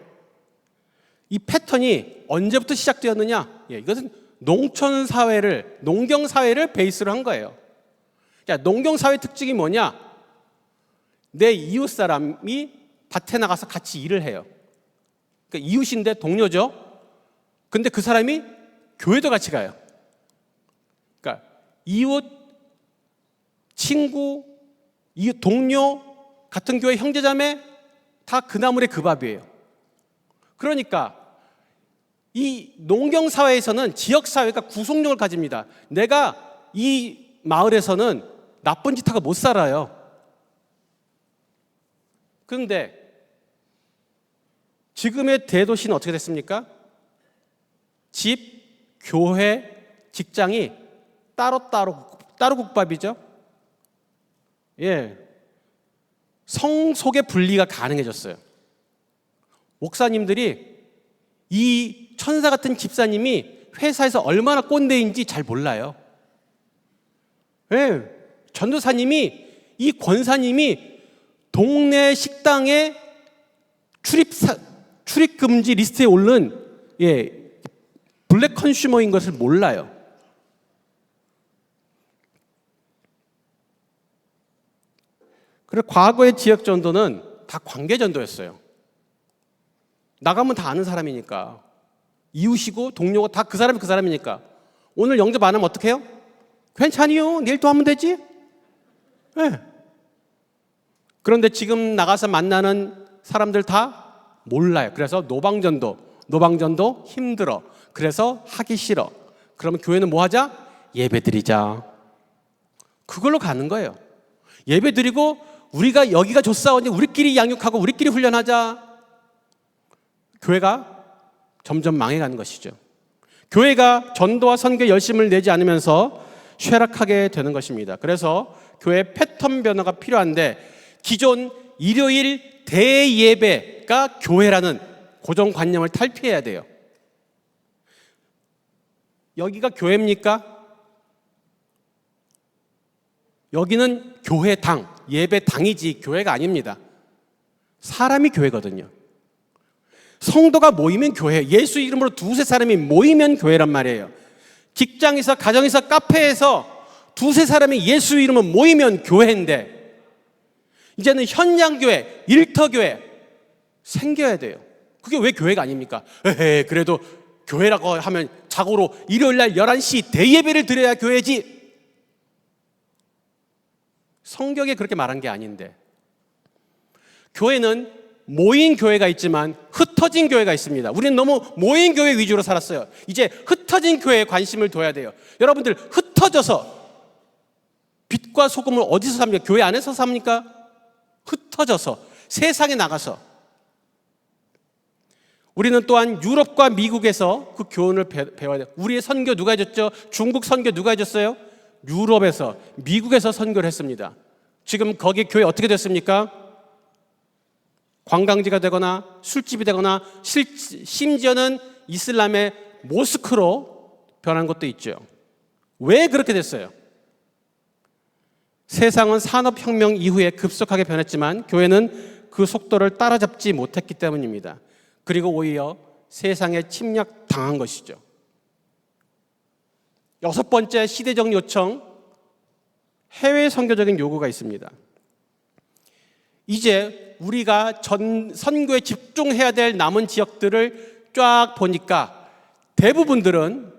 이 패턴이 언제부터 시작되었느냐? 이것은 농촌사회를, 농경사회를 베이스로 한 거예요. 자, 농경사회 특징이 뭐냐? 내 이웃 사람이 밭에 나가서 같이 일을 해요. 그러니까 이웃인데 동료죠. 근데 그 사람이 교회도 같이 가요. 그러니까 이웃, 친구, 이웃 동료, 같은 교회 형제자매 다 그 나물의 그 밥이에요. 그러니까 이 농경사회에서는 지역사회가 구속력을 가집니다. 내가 이 마을에서는 나쁜 짓 하고 못 살아요. 그런데 지금의 대도시는 어떻게 됐습니까? 집, 교회, 직장이 따로 국밥이죠. 예, 성속의 분리가 가능해졌어요. 목사님들이 이 천사 같은 집사님이 회사에서 얼마나 꼰대인지 잘 몰라요. 예, 전도사님이, 이 권사님이 동네 식당에 출입 금지 리스트에 오른 블랙 컨슈머인 것을 몰라요. 그리고 과거의 지역 전도는 다 관계 전도였어요. 나가면 다 아는 사람이니까, 이웃이고 동료고 다 그 사람이니까. 오늘 영접 안 하면 어떻게 해요? 괜찮이요, 내일 또 하면 되지. 네. 그런데 지금 나가서 만나는 사람들 다 몰라요. 그래서 노방전도 힘들어. 그래서 하기 싫어. 그러면 교회는 뭐 하자? 예배 드리자. 그걸로 가는 거예요. 예배 드리고 우리가 여기가 좋사오니 우리끼리 양육하고 우리끼리 훈련하자. 교회가 점점 망해가는 것이죠. 교회가 전도와 선교에 열심을 내지 않으면서 쇠락하게 되는 것입니다. 그래서 교회 패턴 변화가 필요한데, 기존 일요일 대예배가 교회라는 고정관념을 탈피해야 돼요. 여기가 교회입니까? 여기는 교회당, 예배당이지 교회가 아닙니다. 사람이 교회거든요. 성도가 모이면 교회, 예수 이름으로 두세 사람이 모이면 교회란 말이에요. 직장에서, 가정에서, 카페에서 두세 사람이 예수 이름으로 모이면 교회인데, 이제는 현장교회, 일터교회 생겨야 돼요. 그게 왜 교회가 아닙니까? 그래도 교회라고 하면 자고로 일요일날 11시 대예배를 드려야 교회지. 성경에 그렇게 말한 게 아닌데, 교회는 모인 교회가 있지만 흩어진 교회가 있습니다. 우리는 너무 모인 교회 위주로 살았어요. 이제 흩어진 교회에 관심을 둬야 돼요. 여러분들 흩어져서, 빛과 소금을 어디서 삽니까? 교회 안에서 삽니까? 흩어져서 세상에 나가서. 우리는 또한 유럽과 미국에서 그 교훈을 배워야 돼요. 우리의 선교 누가 해줬죠? 중국 선교 누가 해줬어요? 유럽에서, 미국에서 선교를 했습니다. 지금 거기 교회 어떻게 됐습니까? 관광지가 되거나 술집이 되거나 심지어는 이슬람의 모스크로 변한 것도 있죠. 왜 그렇게 됐어요? 세상은 산업혁명 이후에 급속하게 변했지만 교회는 그 속도를 따라잡지 못했기 때문입니다. 그리고 오히려 세상에 침략당한 것이죠. 여섯 번째 시대적 요청, 해외 선교적인 요구가 있습니다. 이제 우리가 선교에 집중해야 될 남은 지역들을 쫙 보니까 대부분들은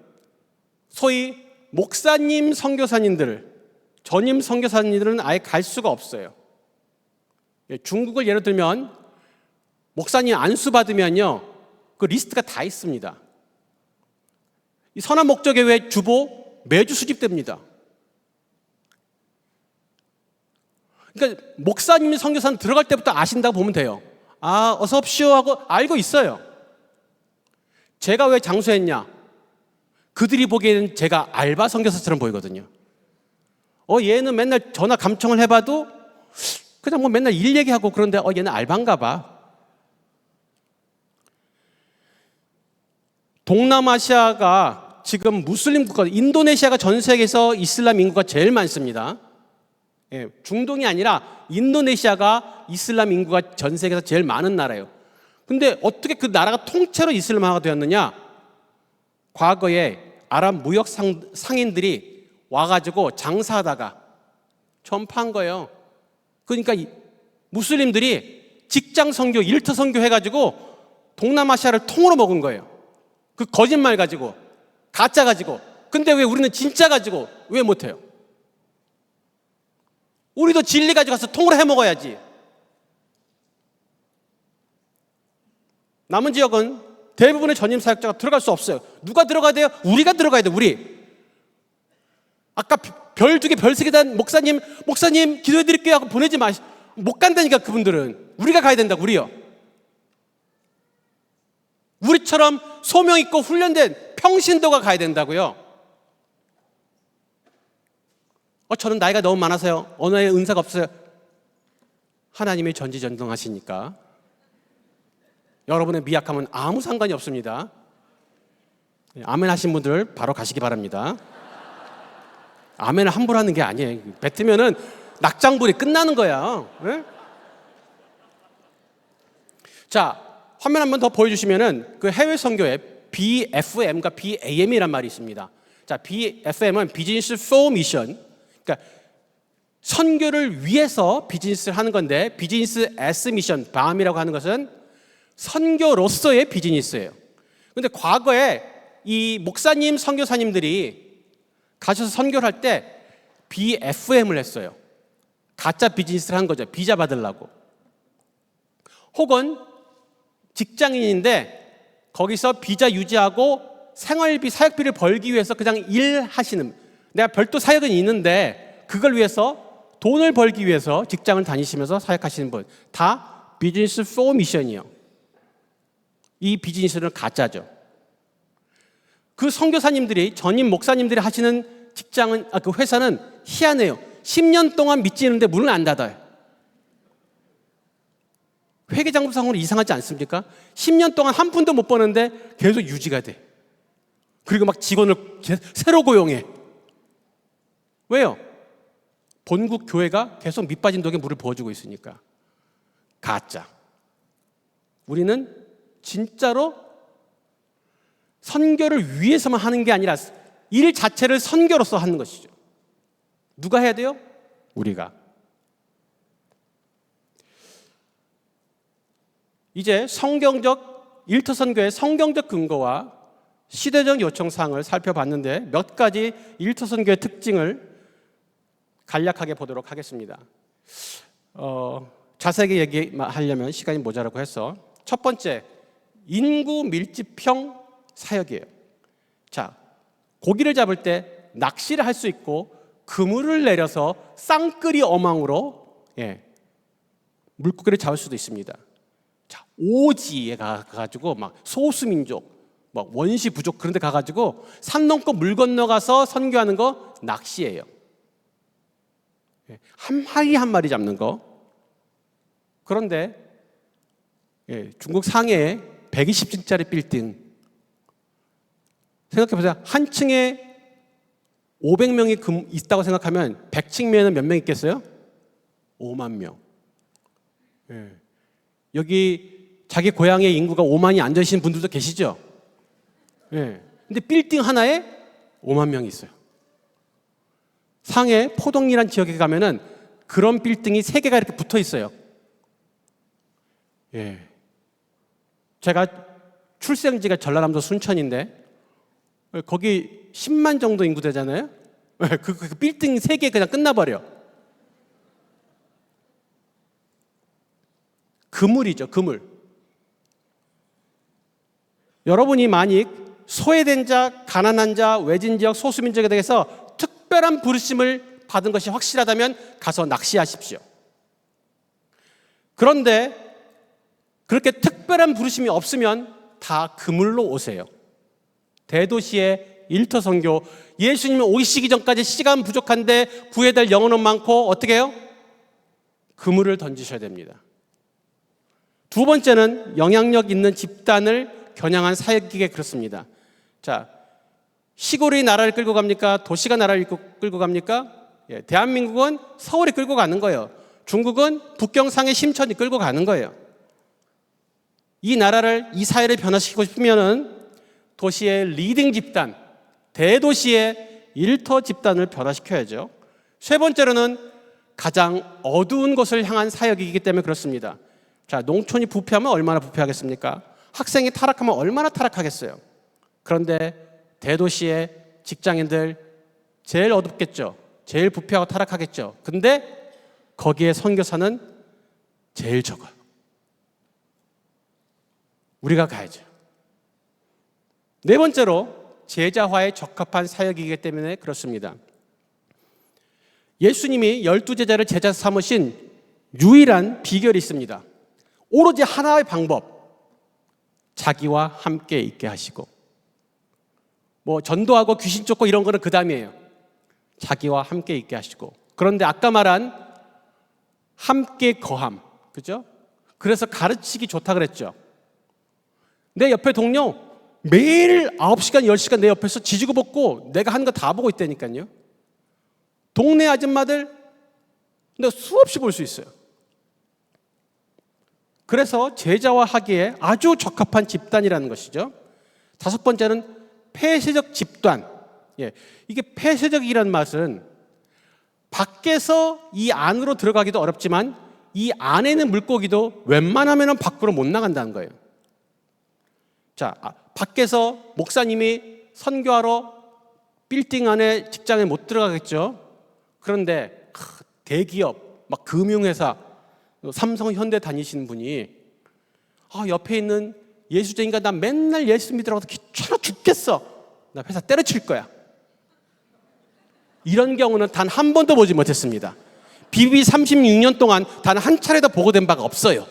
소위 목사님 선교사님들, 전임 선교사님들은 아예 갈 수가 없어요. 중국을 예를 들면 목사님 안수 받으면요, 그 리스트가 다 있습니다. 이 선한 목적교회 주보 매주 수집됩니다. 그러니까 목사님이 선교사는 들어갈 때부터 아신다고 보면 돼요. 아, 어서 오십시오 하고 알고 있어요. 제가 왜 장수했냐? 그들이 보기에는 제가 알바 선교사처럼 보이거든요. 얘는 맨날 전화 감청을 해봐도 그냥 뭐 맨날 일 얘기하고 그런데 얘는 알바인가 봐. 동남아시아가 지금 무슬림 국가, 인도네시아가 전 세계에서 이슬람 인구가 제일 많습니다. 중동이 아니라 인도네시아가 이슬람 인구가 전 세계에서 제일 많은 나라예요. 근데 어떻게 그 나라가 통째로 이슬람화가 되었느냐? 과거에 아랍 무역 상인들이 와가지고 장사하다가 전파한 거예요. 그러니까 무슬림들이 직장 선교, 일터 선교 해가지고 동남아시아를 통으로 먹은 거예요. 그 거짓말 가지고, 가짜 가지고. 근데 왜 우리는 진짜 가지고 왜 못해요? 우리도 진리 가지고 가서 통으로 해 먹어야지. 남은 지역은 대부분의 전임 사역자가 들어갈 수 없어요. 누가 들어가야 돼요? 우리가 들어가야 돼요. 우리. 아까 별 2개, 별 3개 단 목사님 기도해 드릴게요 하고 보내지 마시. 못 간다니까 그분들은. 우리가 가야 된다고. 우리요. 우리처럼 소명 있고 훈련된 평신도가 가야 된다고요. 저는 나이가 너무 많아서요. 언어의 은사가 없어요. 하나님이 전지전능하시니까 여러분의 미약함은 아무 상관이 없습니다. 아멘 하신 분들 바로 가시기 바랍니다. 아멘을 함부로 하는 게 아니에요. 뱉으면은 낙장불이 끝나는 거야. 네? 자, 화면 한번 더 보여주시면은 그 해외 선교에 BFM과 BAM이란 말이 있습니다. 자, BFM은 비즈니스 포 미션. 그러니까 선교를 위해서 비즈니스를 하는 건데 비즈니스 S 미션, BAM이라고 하는 것은 선교로서의 비즈니스예요. 그런데 과거에 이 목사님, 선교사님들이 가셔서 선교를 할 때 BFM을 했어요. 가짜 비즈니스를 한 거죠. 비자 받으려고. 혹은 직장인인데 거기서 비자 유지하고 생활비, 사역비를 벌기 위해서 그냥 일하시는, 내가 별도 사역은 있는데 그걸 위해서 돈을 벌기 위해서 직장을 다니시면서 사역하시는 분, 다 비즈니스 포 미션이요. 이 비즈니스는 가짜죠. 그 선교사님들이, 전임 목사님들이 하시는 직장은, 그 회사는 희한해요. 10년 동안 믿지는데 문을 안 닫아요. 회계장부상으로 이상하지 않습니까? 10년 동안 한 푼도 못 버는데 계속 유지가 돼. 그리고 막 직원을 새로 고용해. 왜요? 본국 교회가 계속 밑빠진 독에 물을 부어주고 있으니까. 가짜. 우리는 진짜로 선교를 위해서만 하는 게 아니라 일 자체를 선교로서 하는 것이죠. 누가 해야 돼요? 우리가. 이제 성경적 일터 선교의 성경적 근거와 시대적 요청사항을 살펴봤는데 몇 가지 일터 선교의 특징을 간략하게 보도록 하겠습니다. 자세하게 얘기하려면 시간이 모자라고 해서 첫 번째, 인구 밀집형 사역이에요. 자, 고기를 잡을 때 낚시를 할 수 있고 그물을 내려서 쌍끌이 어망으로 물고기를 잡을 수도 있습니다. 자, 오지에 가가지고 막 소수민족, 막 원시 부족 그런 데 가가지고 산 넘고 물 건너가서 선교하는 거 낚시예요. 한 마리 잡는 거. 그런데 중국 상해에 120층짜리 빌딩 생각해보세요. 한 층에 500명이 있다고 생각하면 100층면은 몇 명 있겠어요? 5만 명. 여기 자기 고향의 인구가 5만이 안 되시는 분들도 계시죠? 근데 빌딩 하나에 5만 명이 있어요. 상해 포동리란 지역에 가면은 그런 빌딩이 3개가 이렇게 붙어 있어요. 제가 출생지가 전라남도 순천인데 거기 10만 정도 인구 되잖아요. 그 빌딩 3개 그냥 끝나버려. 그물이죠, 그물. 여러분이 만약 소외된 자, 가난한 자, 외진 지역, 소수민족에 대해서 특별한 부르심을 받은 것이 확실하다면 가서 낚시하십시오. 그런데 그렇게 특별한 부르심이 없으면 다 그물로 오세요. 대도시의 일터 선교. 예수님이 오시기 전까지 시간 부족한데 구해야 될 영혼은 많고 어떻게 해요? 그물을 던지셔야 됩니다. 두 번째는 영향력 있는 집단을 겨냥한 사역이기에 그렇습니다. 자, 시골이 나라를 끌고 갑니까? 도시가 나라를 끌고 갑니까? 예, 대한민국은 서울이 끌고 가는 거예요. 중국은 북경상해 심천이 끌고 가는 거예요. 이 나라를, 이 사회를 변화시키고 싶으면은 도시의 리딩 집단, 대도시의 일터 집단을 변화시켜야죠. 세 번째로는 가장 어두운 곳을 향한 사역이기 때문에 그렇습니다. 자, 농촌이 부패하면 얼마나 부패하겠습니까? 학생이 타락하면 얼마나 타락하겠어요? 그런데 대도시의 직장인들 제일 어둡겠죠. 제일 부패하고 타락하겠죠. 근데 거기에 선교사는 제일 적어요. 우리가 가야죠. 네 번째로 제자화에 적합한 사역이기 때문에 그렇습니다. 예수님이 12제자를 제자 삼으신 유일한 비결이 있습니다. 오로지 하나의 방법. 자기와 함께 있게 하시고, 뭐 전도하고 귀신 쫓고 이런 거는 그 다음이에요. 자기와 함께 있게 하시고. 그런데 아까 말한 함께 거함, 그죠? 그래서 가르치기 좋다 그랬죠. 내 옆에 동료 매일 9시간 10시간 내 옆에서 지지고 볶고 내가 하는 거 다 보고 있다니까요. 동네 아줌마들 내가 수없이 볼 수 있어요. 그래서 제자화 하기에 아주 적합한 집단이라는 것이죠. 다섯 번째는 폐쇄적 집단. 예, 이게 폐쇄적이라는 맛은 밖에서 이 안으로 들어가기도 어렵지만 이 안에 있는 물고기도 웬만하면 밖으로 못 나간다는 거예요. 자, 밖에서 목사님이 선교하러 빌딩 안에 직장에 못 들어가겠죠. 그런데 대기업, 막 금융회사, 삼성, 현대 다니시는 분이 옆에 있는 예수쟁이가 나 맨날 예수 믿으라고 귀찮아 죽겠어. 나 회사 때려칠 거야. 이런 경우는 단 한 번도 보지 못했습니다. BBB 36년 동안 단 한 차례도 보고된 바가 없어요.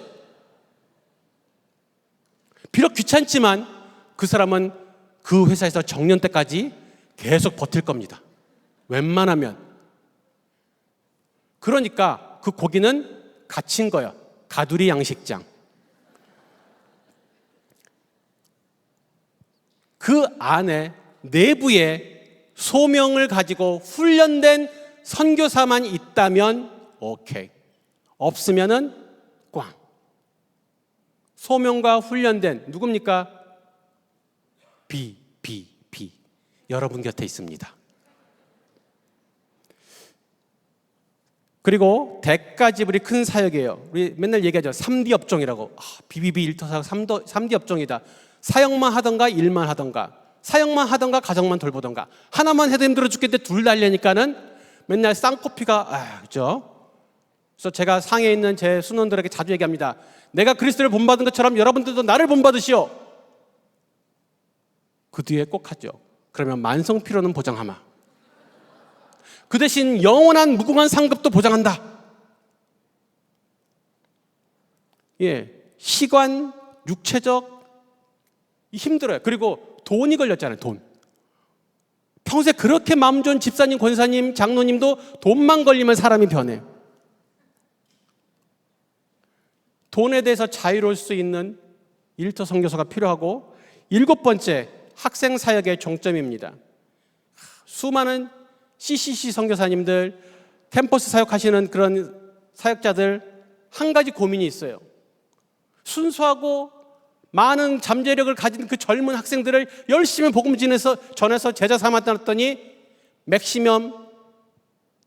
비록 귀찮지만 그 사람은 그 회사에서 정년 때까지 계속 버틸 겁니다. 웬만하면. 그러니까 그 고기는 갇힌 거예요. 가두리 양식장. 그 안에 내부에 소명을 가지고 훈련된 선교사만 있다면 오케이. 없으면은 꽝. 소명과 훈련된 누굽니까? 비. 여러분 곁에 있습니다. 그리고 대가 지불이 큰 사역이에요. 우리 맨날 얘기하죠. 3D 업종이라고. BBB 일터사역 3D 업종이다. 사역만 하던가 일만 하던가, 사역만 하던가 가정만 돌보던가. 하나만 해도 힘들어 죽겠는데 둘 달려니까는 맨날 쌍코피가 그죠? 그래서 제가 상해에 있는 제 순원들에게 자주 얘기합니다. 내가 그리스도를 본받은 것처럼 여러분들도 나를 본받으시오. 그 뒤에 꼭 하죠. 그러면 만성 피로는 보장하마. 그 대신 영원한 무궁한 상급도 보장한다. 예, 시간, 육체적 힘들어요. 그리고 돈이 걸렸잖아요. 돈. 평소에 그렇게 마음 좋은 집사님, 권사님, 장로님도 돈만 걸리면 사람이 변해요. 돈에 대해서 자유로울 수 있는 일터 선교사가 필요하고, 일곱 번째 학생 사역의 종점입니다. 수많은 CCC 선교사님들, 캠퍼스 사역하시는 그런 사역자들 한 가지 고민이 있어요. 순수하고 많은 잠재력을 가진 그 젊은 학생들을 열심히 복음 전해서 제자 삼았더니 맥시멈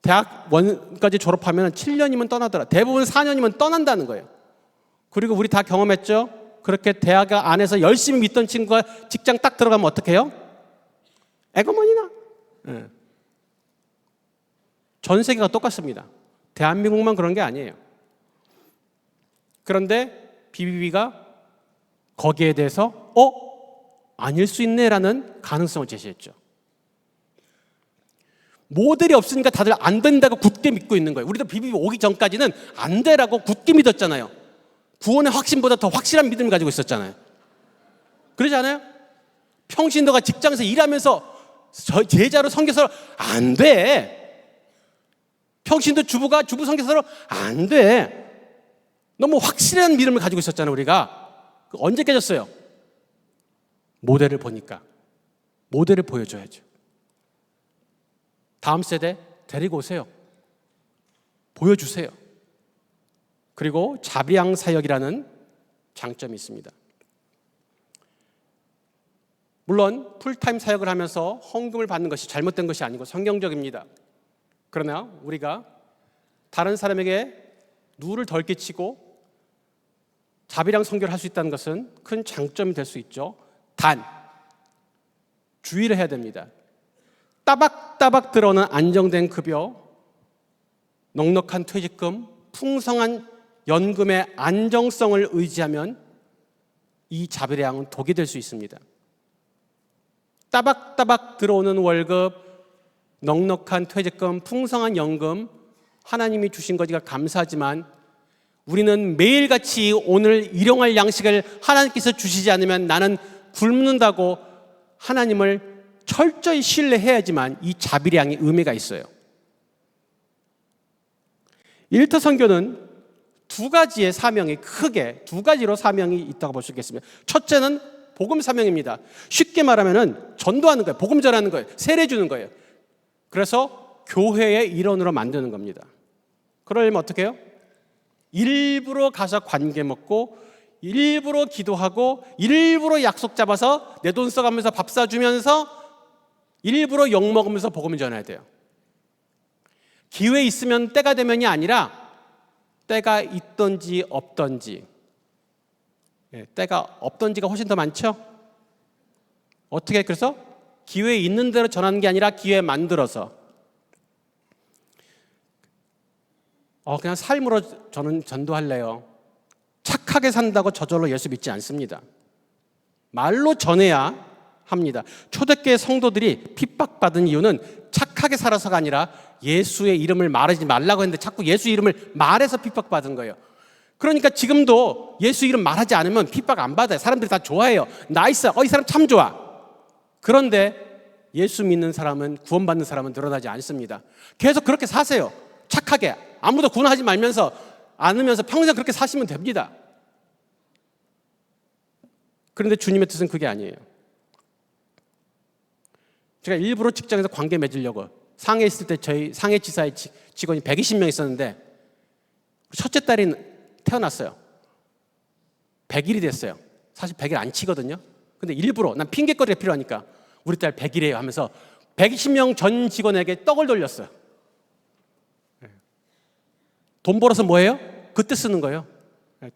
대학원까지 졸업하면 7년이면 떠나더라. 대부분 4년이면 떠난다는 거예요. 그리고 우리 다 경험했죠? 그렇게 대학 안에서 열심히 믿던 친구가 직장 딱 들어가면 어떻게 해요? 에고머니나. 전 세계가 똑같습니다. 대한민국만 그런 게 아니에요. 그런데 BBB가 거기에 대해서 아닐 수 있네라는 가능성을 제시했죠. 모델이 없으니까 다들 안 된다고 굳게 믿고 있는 거예요. 우리도 BBB 오기 전까지는 안 되라고 굳게 믿었잖아요. 구원의 확신보다 더 확실한 믿음을 가지고 있었잖아요. 그러지 않아요? 평신도가 직장에서 일하면서 제자로 선교사로 안 돼. 평신도 주부가 주부 선교사로 안 돼. 너무 확실한 믿음을 가지고 있었잖아요, 우리가. 언제 깨졌어요? 모델을 보니까. 모델을 보여줘야죠. 다음 세대 데리고 오세요. 보여주세요. 그리고 자비양 사역이라는 장점이 있습니다. 물론 풀타임 사역을 하면서 헌금을 받는 것이 잘못된 것이 아니고 성경적입니다. 그러나 우리가 다른 사람에게 누를 덜 끼치고 자비랑 선교를 할 수 있다는 것은 큰 장점이 될 수 있죠. 단, 주의를 해야 됩니다. 따박따박 들어오는 안정된 급여, 넉넉한 퇴직금, 풍성한 연금의 안정성을 의지하면 이 자비량은 독이 될 수 있습니다. 따박따박 들어오는 월급, 넉넉한 퇴직금, 풍성한 연금, 하나님이 주신 거니까 감사하지만 우리는 매일같이 오늘 일용할 양식을 하나님께서 주시지 않으면 나는 굶는다고 하나님을 철저히 신뢰해야지만 이 자비량이 의미가 있어요. 일터 선교는 두 가지의 사명이 크게 두 가지로 사명이 있다고 볼 수 있겠습니다. 첫째는 복음 사명입니다. 쉽게 말하면 전도하는 거예요. 복음 전하는 거예요. 세례 주는 거예요. 그래서 교회의 일원으로 만드는 겁니다. 그러려면 어떻게 해요? 일부러 가서 관계 먹고 일부러 기도하고 일부러 약속 잡아서 내 돈 써가면서 밥 사주면서 일부러 욕 먹으면서 복음 전해야 돼요. 기회 있으면 때가 되면이 아니라 때가 있던지 없던지, 때가 없던지가 훨씬 더 많죠. 어떻게? 그래서 기회 있는 대로 전하는 게 아니라 기회 만들어서 그냥 삶으로 저는 전도할래요. 착하게 산다고 저절로 예수 믿지 않습니다. 말로 전해야 합니다. 초대교회 성도들이 핍박받은 이유는 착하게 살아서가 아니라 예수의 이름을 말하지 말라고 했는데 자꾸 예수 이름을 말해서 핍박받은 거예요. 그러니까 지금도 예수 이름 말하지 않으면 핍박 안 받아요. 사람들이 다 좋아해요. 나이스, 이 사람 참 좋아. 그런데 예수 믿는 사람은, 구원받는 사람은 늘어나지 않습니다. 계속 그렇게 사세요. 착하게 아무도 구원하지 말면서 않으면서 평생 그렇게 사시면 됩니다. 그런데 주님의 뜻은 그게 아니에요. 제가 일부러 직장에서 관계 맺으려고 상해에 있을 때 저희 상해지사의 직원이 120명 있었는데 첫째 딸이 태어났어요. 100일이 됐어요. 사실 100일 안 치거든요. 근데 일부러 난 핑계거리가 필요하니까 우리 딸 100일이에요 하면서 120명 전 직원에게 떡을 돌렸어요. 돈 벌어서 뭐예요? 그때 쓰는 거예요.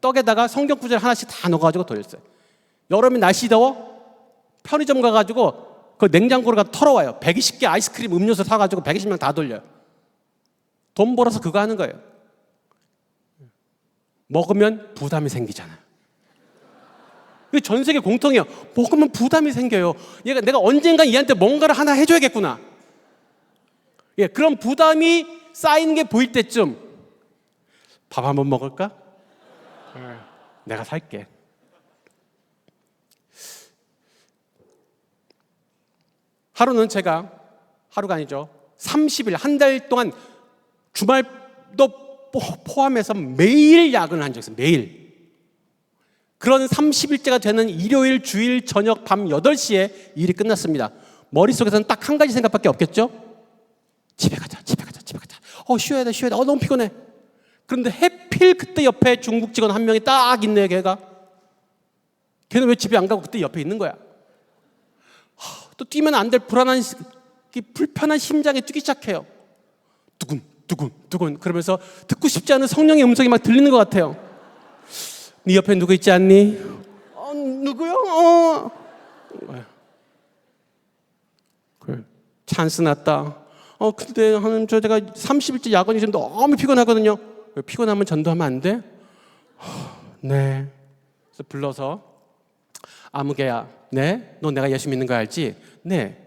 떡에다가 성경 구절 하나씩 다 넣어가지고 돌렸어요. 여름에 날씨 더워 편의점 가가지고 그 냉장고를 가서 털어와요. 120개 아이스크림 음료수 사가지고 120명 다 돌려요. 돈 벌어서 그거 하는 거예요. 먹으면 부담이 생기잖아요. 이게 전 세계 공통이에요. 먹으면 부담이 생겨요. 내가 언젠가 얘한테 뭔가를 하나 해줘야겠구나. 그런 부담이 쌓이는 게 보일 때쯤 밥 한번 먹을까? 내가 살게. 하루가 아니죠. 30일, 한 달 동안 주말도 포함해서 매일 야근을 한 적이 있어요. 매일. 그런 30일째가 되는 일요일 주일 저녁 밤 8시에 일이 끝났습니다. 머릿속에서는 딱 한 가지 생각밖에 없겠죠? 집에 가자. 쉬어야 돼. 너무 피곤해. 그런데 해필 그때 옆에 중국 직원 한 명이 딱 있네요, 걔가. 걔는 왜 집에 안 가고 그때 옆에 있는 거야? 또 뛰면 안 될 불편한 심장이 뛰기 시작해요. 두근 그러면서 듣고 싶지 않은 성령의 음성이 막 들리는 것 같아요. 네 옆에 누구 있지 않니? 누구요? 그래, 찬스 났다. 근데 하나님 제가 30일째 야근이 지금 너무 피곤하거든요. 왜 피곤하면 전도하면 안 돼? 네. 그래서 불러서 아무개야, 네? 너 내가 예수 믿는 거 알지? 네.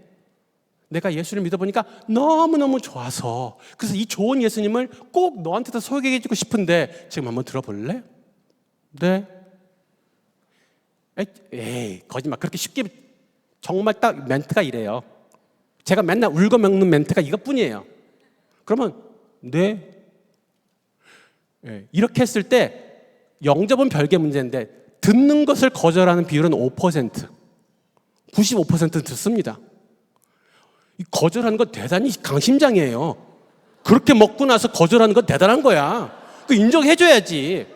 내가 예수를 믿어보니까 너무너무 좋아서 그래서 이 좋은 예수님을 꼭 너한테도 소개해주고 싶은데 지금 한번 들어볼래? 네. 에이, 거짓말. 그렇게 쉽게 정말 딱 멘트가 이래요. 제가 맨날 울고 먹는 멘트가 이것뿐이에요. 그러면 네. 이렇게 했을 때 영접은 별개 문제인데 듣는 것을 거절하는 비율은 5%, 95%는 듣습니다. 이 거절하는 건 대단히 강심장이에요. 그렇게 먹고 나서 거절하는 건 대단한 거야. 그 인정해줘야지.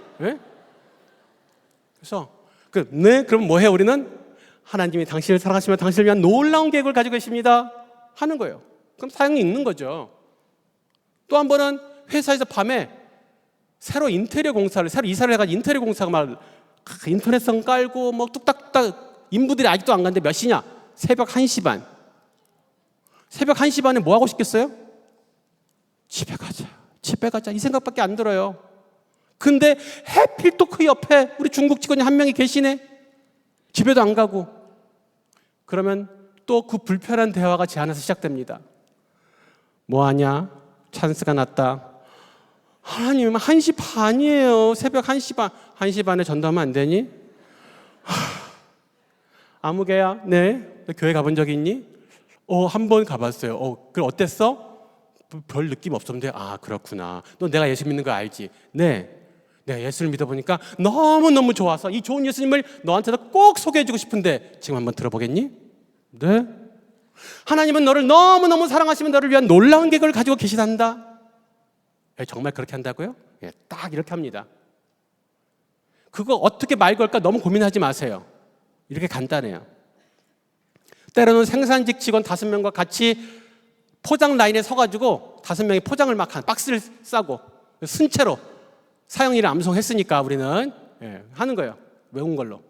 그래서 네, 그럼 뭐해 우리는? 하나님이 당신을 사랑하시며 당신을 위한 놀라운 계획을 가지고 계십니다 하는 거예요. 그럼 사형이 있는 거죠. 또 한 번은 회사에서 밤에 새로 인테리어 공사를 새로 이사를 해가지고 인테리어 공사가 막 인터넷성 깔고 뭐 뚝딱뚝딱 인부들이 아직도 안 갔는데 몇 시냐? 새벽 1시 반. 새벽 1시 반에 뭐 하고 싶겠어요? 집에 가자 이 생각밖에 안 들어요. 근데 해필 또 그 옆에 우리 중국 직원이 한 명이 계시네. 집에도 안 가고. 그러면 또 그 불편한 대화가 제 안에서 시작됩니다. 뭐하냐? 찬스가 났다. 하나님 1시 반이에요. 새벽 1시 반. 1시 반에 전도하면 안 되니? 아무개야? 네. 너 교회 가본 적 있니? 한 번 가봤어요. 그럼 어땠어? 별 느낌 없었는데. 아, 그렇구나. 너 내가 예수 믿는 거 알지? 네. 내가 예수를 믿어보니까 너무너무 좋아서 이 좋은 예수님을 너한테도 꼭 소개해주고 싶은데 지금 한번 들어보겠니? 네. 하나님은 너를 너무너무 사랑하시면 너를 위한 놀라운 계획을 가지고 계시단다. 정말 그렇게 한다고요? 딱 이렇게 합니다. 그거 어떻게 말 걸까 너무 고민하지 마세요. 이렇게 간단해요. 때로는 생산직 직원 5명과 같이 포장 라인에 서가지고 5명이 포장을 막 박스를 싸고 순채로 사형일을 암송했으니까 우리는 하는 거예요. 외운 걸로.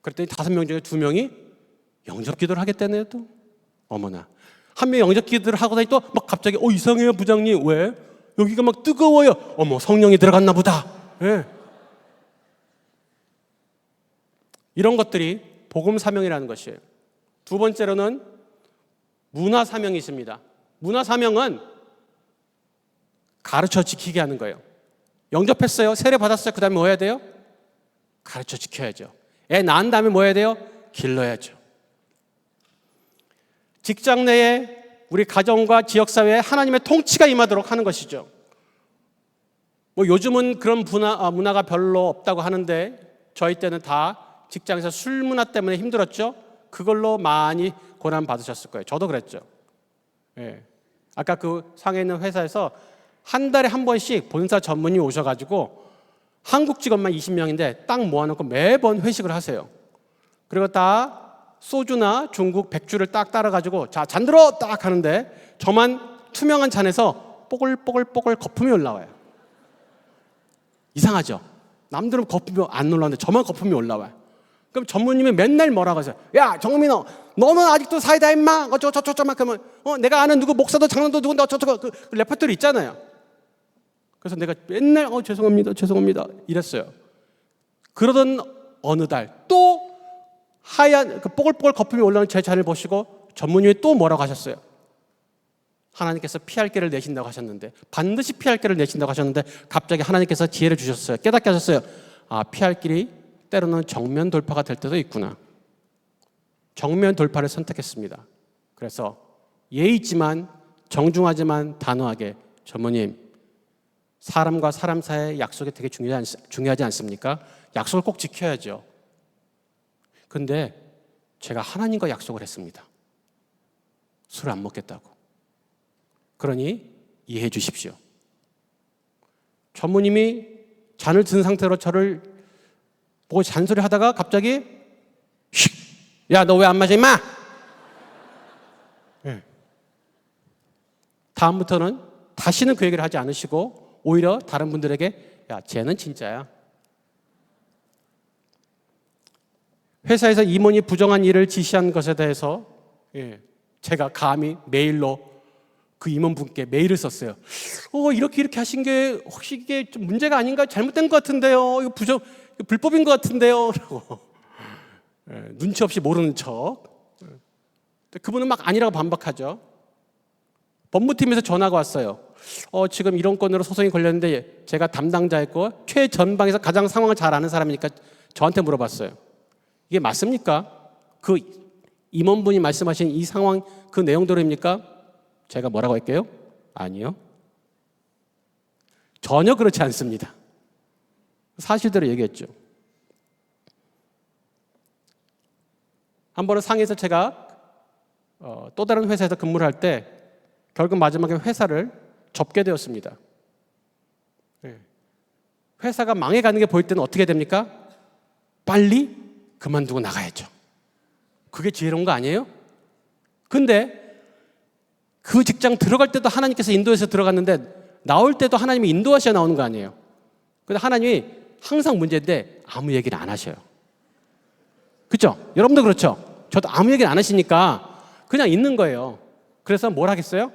그랬더니 5명 중에 2명이 영접 기도를 하겠다네요. 또 어머나. 한 명이 영접 기도를 하고 다니 또 막 갑자기 이상해요 부장님. 왜? 여기가 막 뜨거워요. 어머, 성령이 들어갔나 보다. 이런 것들이 복음 사명이라는 것이에요. 두 번째로는 문화 사명이 있습니다. 문화 사명은 가르쳐 지키게 하는 거예요. 영접했어요. 세례 받았어요. 그 다음에 뭐 해야 돼요? 가르쳐 지켜야죠. 애 낳은 다음에 뭐 해야 돼요? 길러야죠. 직장 내에 우리 가정과 지역사회에 하나님의 통치가 임하도록 하는 것이죠. 요즘은 그런 문화가 별로 없다고 하는데 저희 때는 다 직장에서 술 문화 때문에 힘들었죠. 그걸로 많이 고난 받으셨을 거예요. 저도 그랬죠. 아까 그 상해 있는 회사에서 한 달에 한 번씩 본사 전문의 오셔가지고 한국 직원만 20명인데 딱 모아놓고 매번 회식을 하세요. 그리고 다 소주나 중국 백주를 딱 따라가지고 자, 잔 들어! 딱 하는데 저만 투명한 잔에서 뽀글뽀글뽀글 거품이 올라와요. 이상하죠? 남들은 거품이 안 올라오는데 저만 거품이 올라와요. 그럼 전무님이 맨날 뭐라고 하세요? 야, 정우민 너는 아직도 사이다 임마. 저막 그러면 내가 아는 누구 목사도 장로도 누군데 그 레퍼토리 있잖아요. 그래서 내가 맨날 죄송합니다 이랬어요. 그러던 어느 달 또 하얀 그 뽀글뽀글 거품이 올라오는 제 잔을 보시고 전무님이 또 뭐라고 하셨어요? 하나님께서 피할 길을 내신다고 하셨는데 반드시 피할 길을 내신다고 하셨는데 갑자기 하나님께서 지혜를 주셨어요. 깨닫게 하셨어요. 아, 피할 길이 때로는 정면 돌파가 될 때도 있구나. 정면 돌파를 선택했습니다. 그래서 예의 있지만 정중하지만 단호하게 전무님 사람과 사람 사이의 약속이 되게 중요하지 않습니까? 약속을 꼭 지켜야죠. 근데 제가 하나님과 약속을 했습니다. 술을 안 먹겠다고. 그러니 이해해 주십시오. 전무님이 잔을 든 상태로 저를 보고 잔소리 하다가 갑자기 야, 너 왜 안 마셔 임마? 다음부터는 다시는 그 얘기를 하지 않으시고 오히려 다른 분들에게 야, 쟤는 진짜야. 회사에서 임원이 부정한 일을 지시한 것에 대해서 제가 감히 메일로 그 임원분께 메일을 썼어요. 이렇게 하신 게 혹시 이게 좀 문제가 아닌가? 잘못된 것 같은데요. 이거 불법인 것 같은데요. 라고 눈치 없이 모르는 척. 그분은 막 아니라고 반박하죠. 법무팀에서 전화가 왔어요. 지금 이런 건으로 소송이 걸렸는데 제가 담당자였고 최전방에서 가장 상황을 잘 아는 사람이니까 저한테 물어봤어요. 이게 맞습니까? 그 임원분이 말씀하신 이 상황 그 내용대로입니까? 제가 뭐라고 할게요? 아니요. 전혀 그렇지 않습니다. 사실대로 얘기했죠. 한 번은 상해에서 제가 또 다른 회사에서 근무를 할 때 결국 마지막에 회사를 접게 되었습니다. 회사가 망해가는 게 보일 때는 어떻게 됩니까? 빨리 그만두고 나가야죠. 그게 지혜로운 거 아니에요? 근데 그 직장 들어갈 때도 하나님께서 인도해서 들어갔는데 나올 때도 하나님이 인도하셔야 나오는 거 아니에요? 근데 하나님이 항상 문제인데 아무 얘기를 안 하셔요. 그렇죠? 여러분도 그렇죠? 저도 아무 얘기를 안 하시니까 그냥 있는 거예요. 그래서 뭘 하겠어요?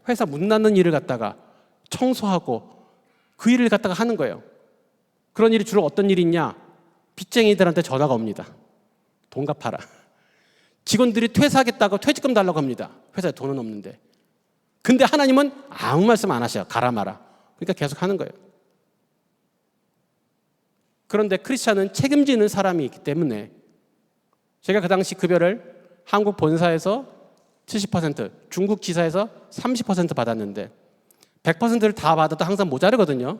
회사 문 닫는 일을 갖다가 청소하고 그 일을 갖다가 하는 거예요. 그런 일이 주로 어떤 일이 있냐? 빚쟁이들한테 전화가 옵니다. 돈 갚아라. 직원들이 퇴사하겠다고 퇴직금 달라고 합니다. 회사에 돈은 없는데. 근데 하나님은 아무 말씀 안 하셔요. 가라 마라. 그러니까 계속 하는 거예요. 그런데 크리스찬은 책임지는 사람이 있기 때문에 제가 그 당시 급여를 한국 본사에서 70%, 중국 지사에서 30% 받았는데 100%를 다 받아도 항상 모자르거든요.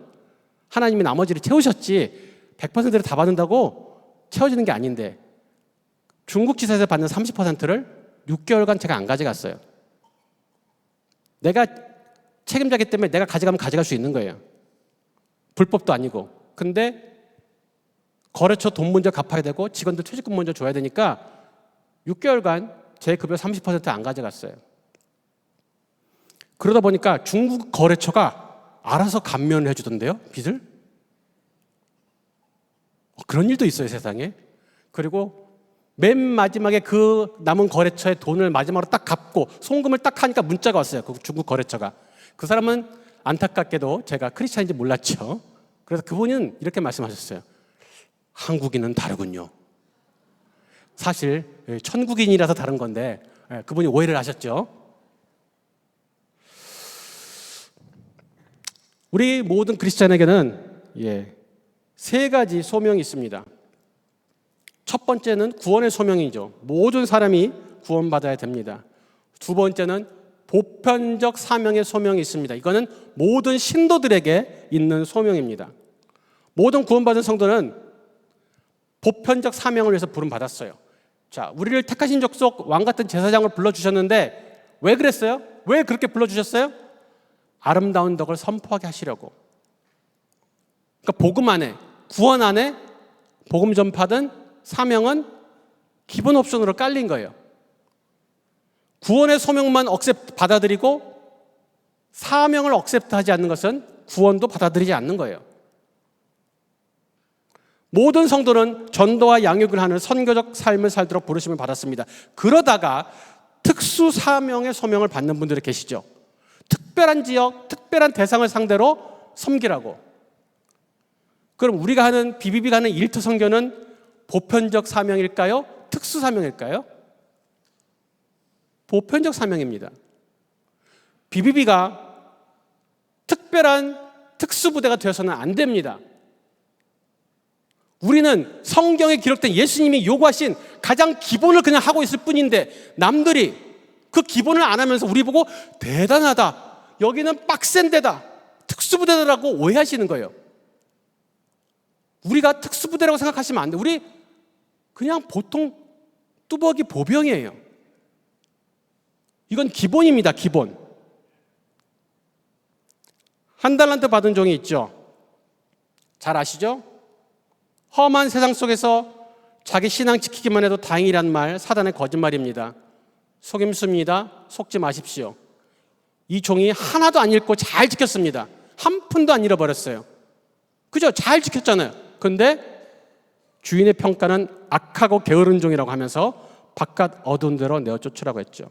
하나님이 나머지를 채우셨지 100%를 다 받는다고 채워지는 게 아닌데 중국 지사에서 받는 30%를 6개월간 제가 안 가져갔어요. 내가 책임자기 때문에 내가 가져가면 가져갈 수 있는 거예요. 불법도 아니고. 근데 거래처 돈 먼저 갚아야 되고 직원들 퇴직금 먼저 줘야 되니까 6개월간 제 급여 30% 안 가져갔어요. 그러다 보니까 중국 거래처가 알아서 감면을 해주던데요, 빚을? 그런 일도 있어요, 세상에. 그리고 맨 마지막에 그 남은 거래처의 돈을 마지막으로 딱 갚고 송금을 딱 하니까 문자가 왔어요. 그 중국 거래처가. 그 사람은 안타깝게도 제가 크리스찬인지 몰랐죠. 그래서 그분은 이렇게 말씀하셨어요. 한국인은 다르군요. 사실 천국인이라서 다른 건데 그분이 오해를 하셨죠. 우리 모든 크리스찬에게는 세 가지 소명이 있습니다. 첫 번째는 구원의 소명이죠. 모든 사람이 구원받아야 됩니다. 두 번째는 보편적 사명의 소명이 있습니다. 이거는 모든 신도들에게 있는 소명입니다. 모든 구원받은 성도는 보편적 사명을 위해서 부름받았어요. 자, 우리를 택하신 족속 왕 같은 제사장을 불러주셨는데 왜 그랬어요? 왜 그렇게 불러주셨어요? 아름다운 덕을 선포하게 하시려고. 그러니까 복음 안에, 구원 안에 복음 전파든 사명은 기본 옵션으로 깔린 거예요. 구원의 소명만 받아들이고 사명을 억셉트하지 않는 것은 구원도 받아들이지 않는 거예요. 모든 성도는 전도와 양육을 하는 선교적 삶을 살도록 부르심을 받았습니다. 그러다가 특수 사명의 소명을 받는 분들이 계시죠. 특별한 지역, 특별한 대상을 상대로 섬기라고. 그럼 우리가 하는 BBB가 하는 일터 선교는 보편적 사명일까요? 특수 사명일까요? 보편적 사명입니다. BBB가 특별한 특수부대가 되어서는 안 됩니다. 우리는 성경에 기록된 예수님이 요구하신 가장 기본을 그냥 하고 있을 뿐인데 남들이 그 기본을 안 하면서 우리 보고 대단하다, 여기는 빡센 데다, 특수부대라고 오해하시는 거예요. 우리가 특수부대라고 생각하시면 안 돼. 우리 그냥 보통 뚜벅이 보병이에요. 이건 기본입니다. 기본. 한 달란트 받은 종이 있죠. 잘 아시죠? 험한 세상 속에서 자기 신앙 지키기만 해도 다행이란 말, 사단의 거짓말입니다. 속임수입니다. 속지 마십시오. 이 종이 하나도 안 잃고 잘 지켰습니다. 한 푼도 안 잃어버렸어요. 그죠? 잘 지켰잖아요. 근데 주인의 평가는 악하고 게으른 종이라고 하면서 바깥 어두운 데로 내어 쫓으라고 했죠.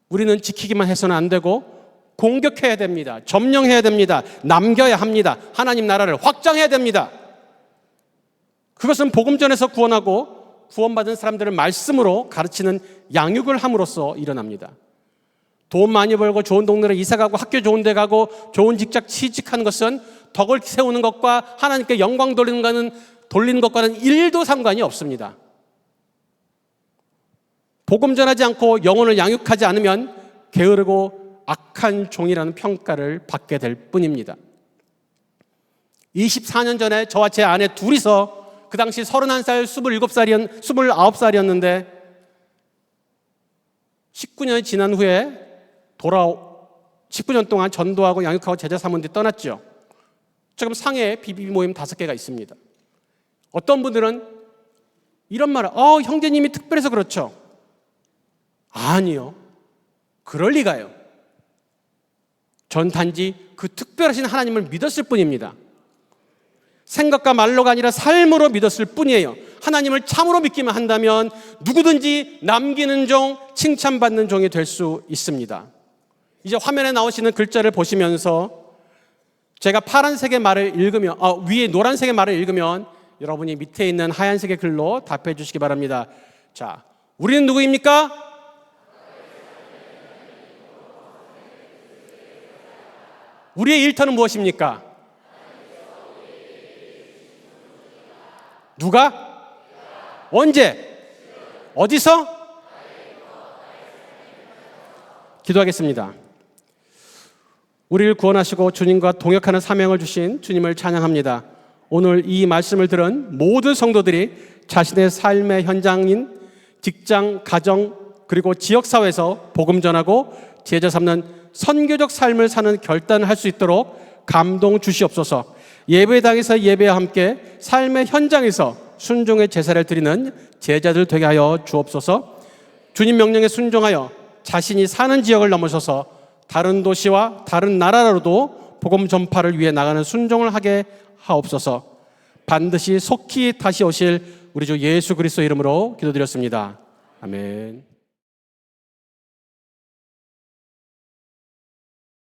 우리는 지키기만 해서는 안 되고 공격해야 됩니다. 점령해야 됩니다. 남겨야 합니다. 하나님 나라를 확장해야 됩니다. 그것은 복음전에서 구원하고 구원받은 사람들을 말씀으로 가르치는 양육을 함으로써 일어납니다. 돈 많이 벌고 좋은 동네로 이사가고 학교 좋은 데 가고 좋은 직장 취직하는 것은 덕을 세우는 것과 하나님께 영광 돌리는 것과는 1도 상관이 없습니다. 복음 전하지 않고 영혼을 양육하지 않으면 게으르고 악한 종이라는 평가를 받게 될 뿐입니다. 24년 전에 저와 제 아내 둘이서 그 당시 31살, 29살이었는데 19년이 지난 후에 19년 동안 전도하고 양육하고 제자 삼은 뒤 떠났죠. 지금 상해에 BBB 모임 5개가 있습니다. 어떤 분들은 이런 말을 형제님이 특별해서 그렇죠. 아니요. 그럴 리가요. 전 단지 그 특별하신 하나님을 믿었을 뿐입니다. 생각과 말로가 아니라 삶으로 믿었을 뿐이에요. 하나님을 참으로 믿기만 한다면 누구든지 남기는 종, 칭찬받는 종이 될 수 있습니다. 이제 화면에 나오시는 글자를 보시면서 제가 파란색의 말을 읽으면 위에 노란색의 말을 읽으면 여러분이 밑에 있는 하얀색의 글로 답해 주시기 바랍니다. 자, 우리는 누구입니까? 우리의 일터는 무엇입니까? 누가? 언제? 어디서? 기도하겠습니다. 우리를 구원하시고 주님과 동역하는 사명을 주신 주님을 찬양합니다. 오늘 이 말씀을 들은 모든 성도들이 자신의 삶의 현장인 직장, 가정, 그리고 지역사회에서 복음 전하고 제자 삼는 선교적 삶을 사는 결단을 할 수 있도록 감동 주시옵소서. 예배당에서 예배와 함께 삶의 현장에서 순종의 제사를 드리는 제자들 되게 하여 주옵소서. 주님 명령에 순종하여 자신이 사는 지역을 넘어서서 다른 도시와 다른 나라로도 복음 전파를 위해 나가는 순종을 하게 하옵소서. 반드시 속히 다시 오실 우리 주 예수 그리스도 이름으로 기도드렸습니다. 아멘.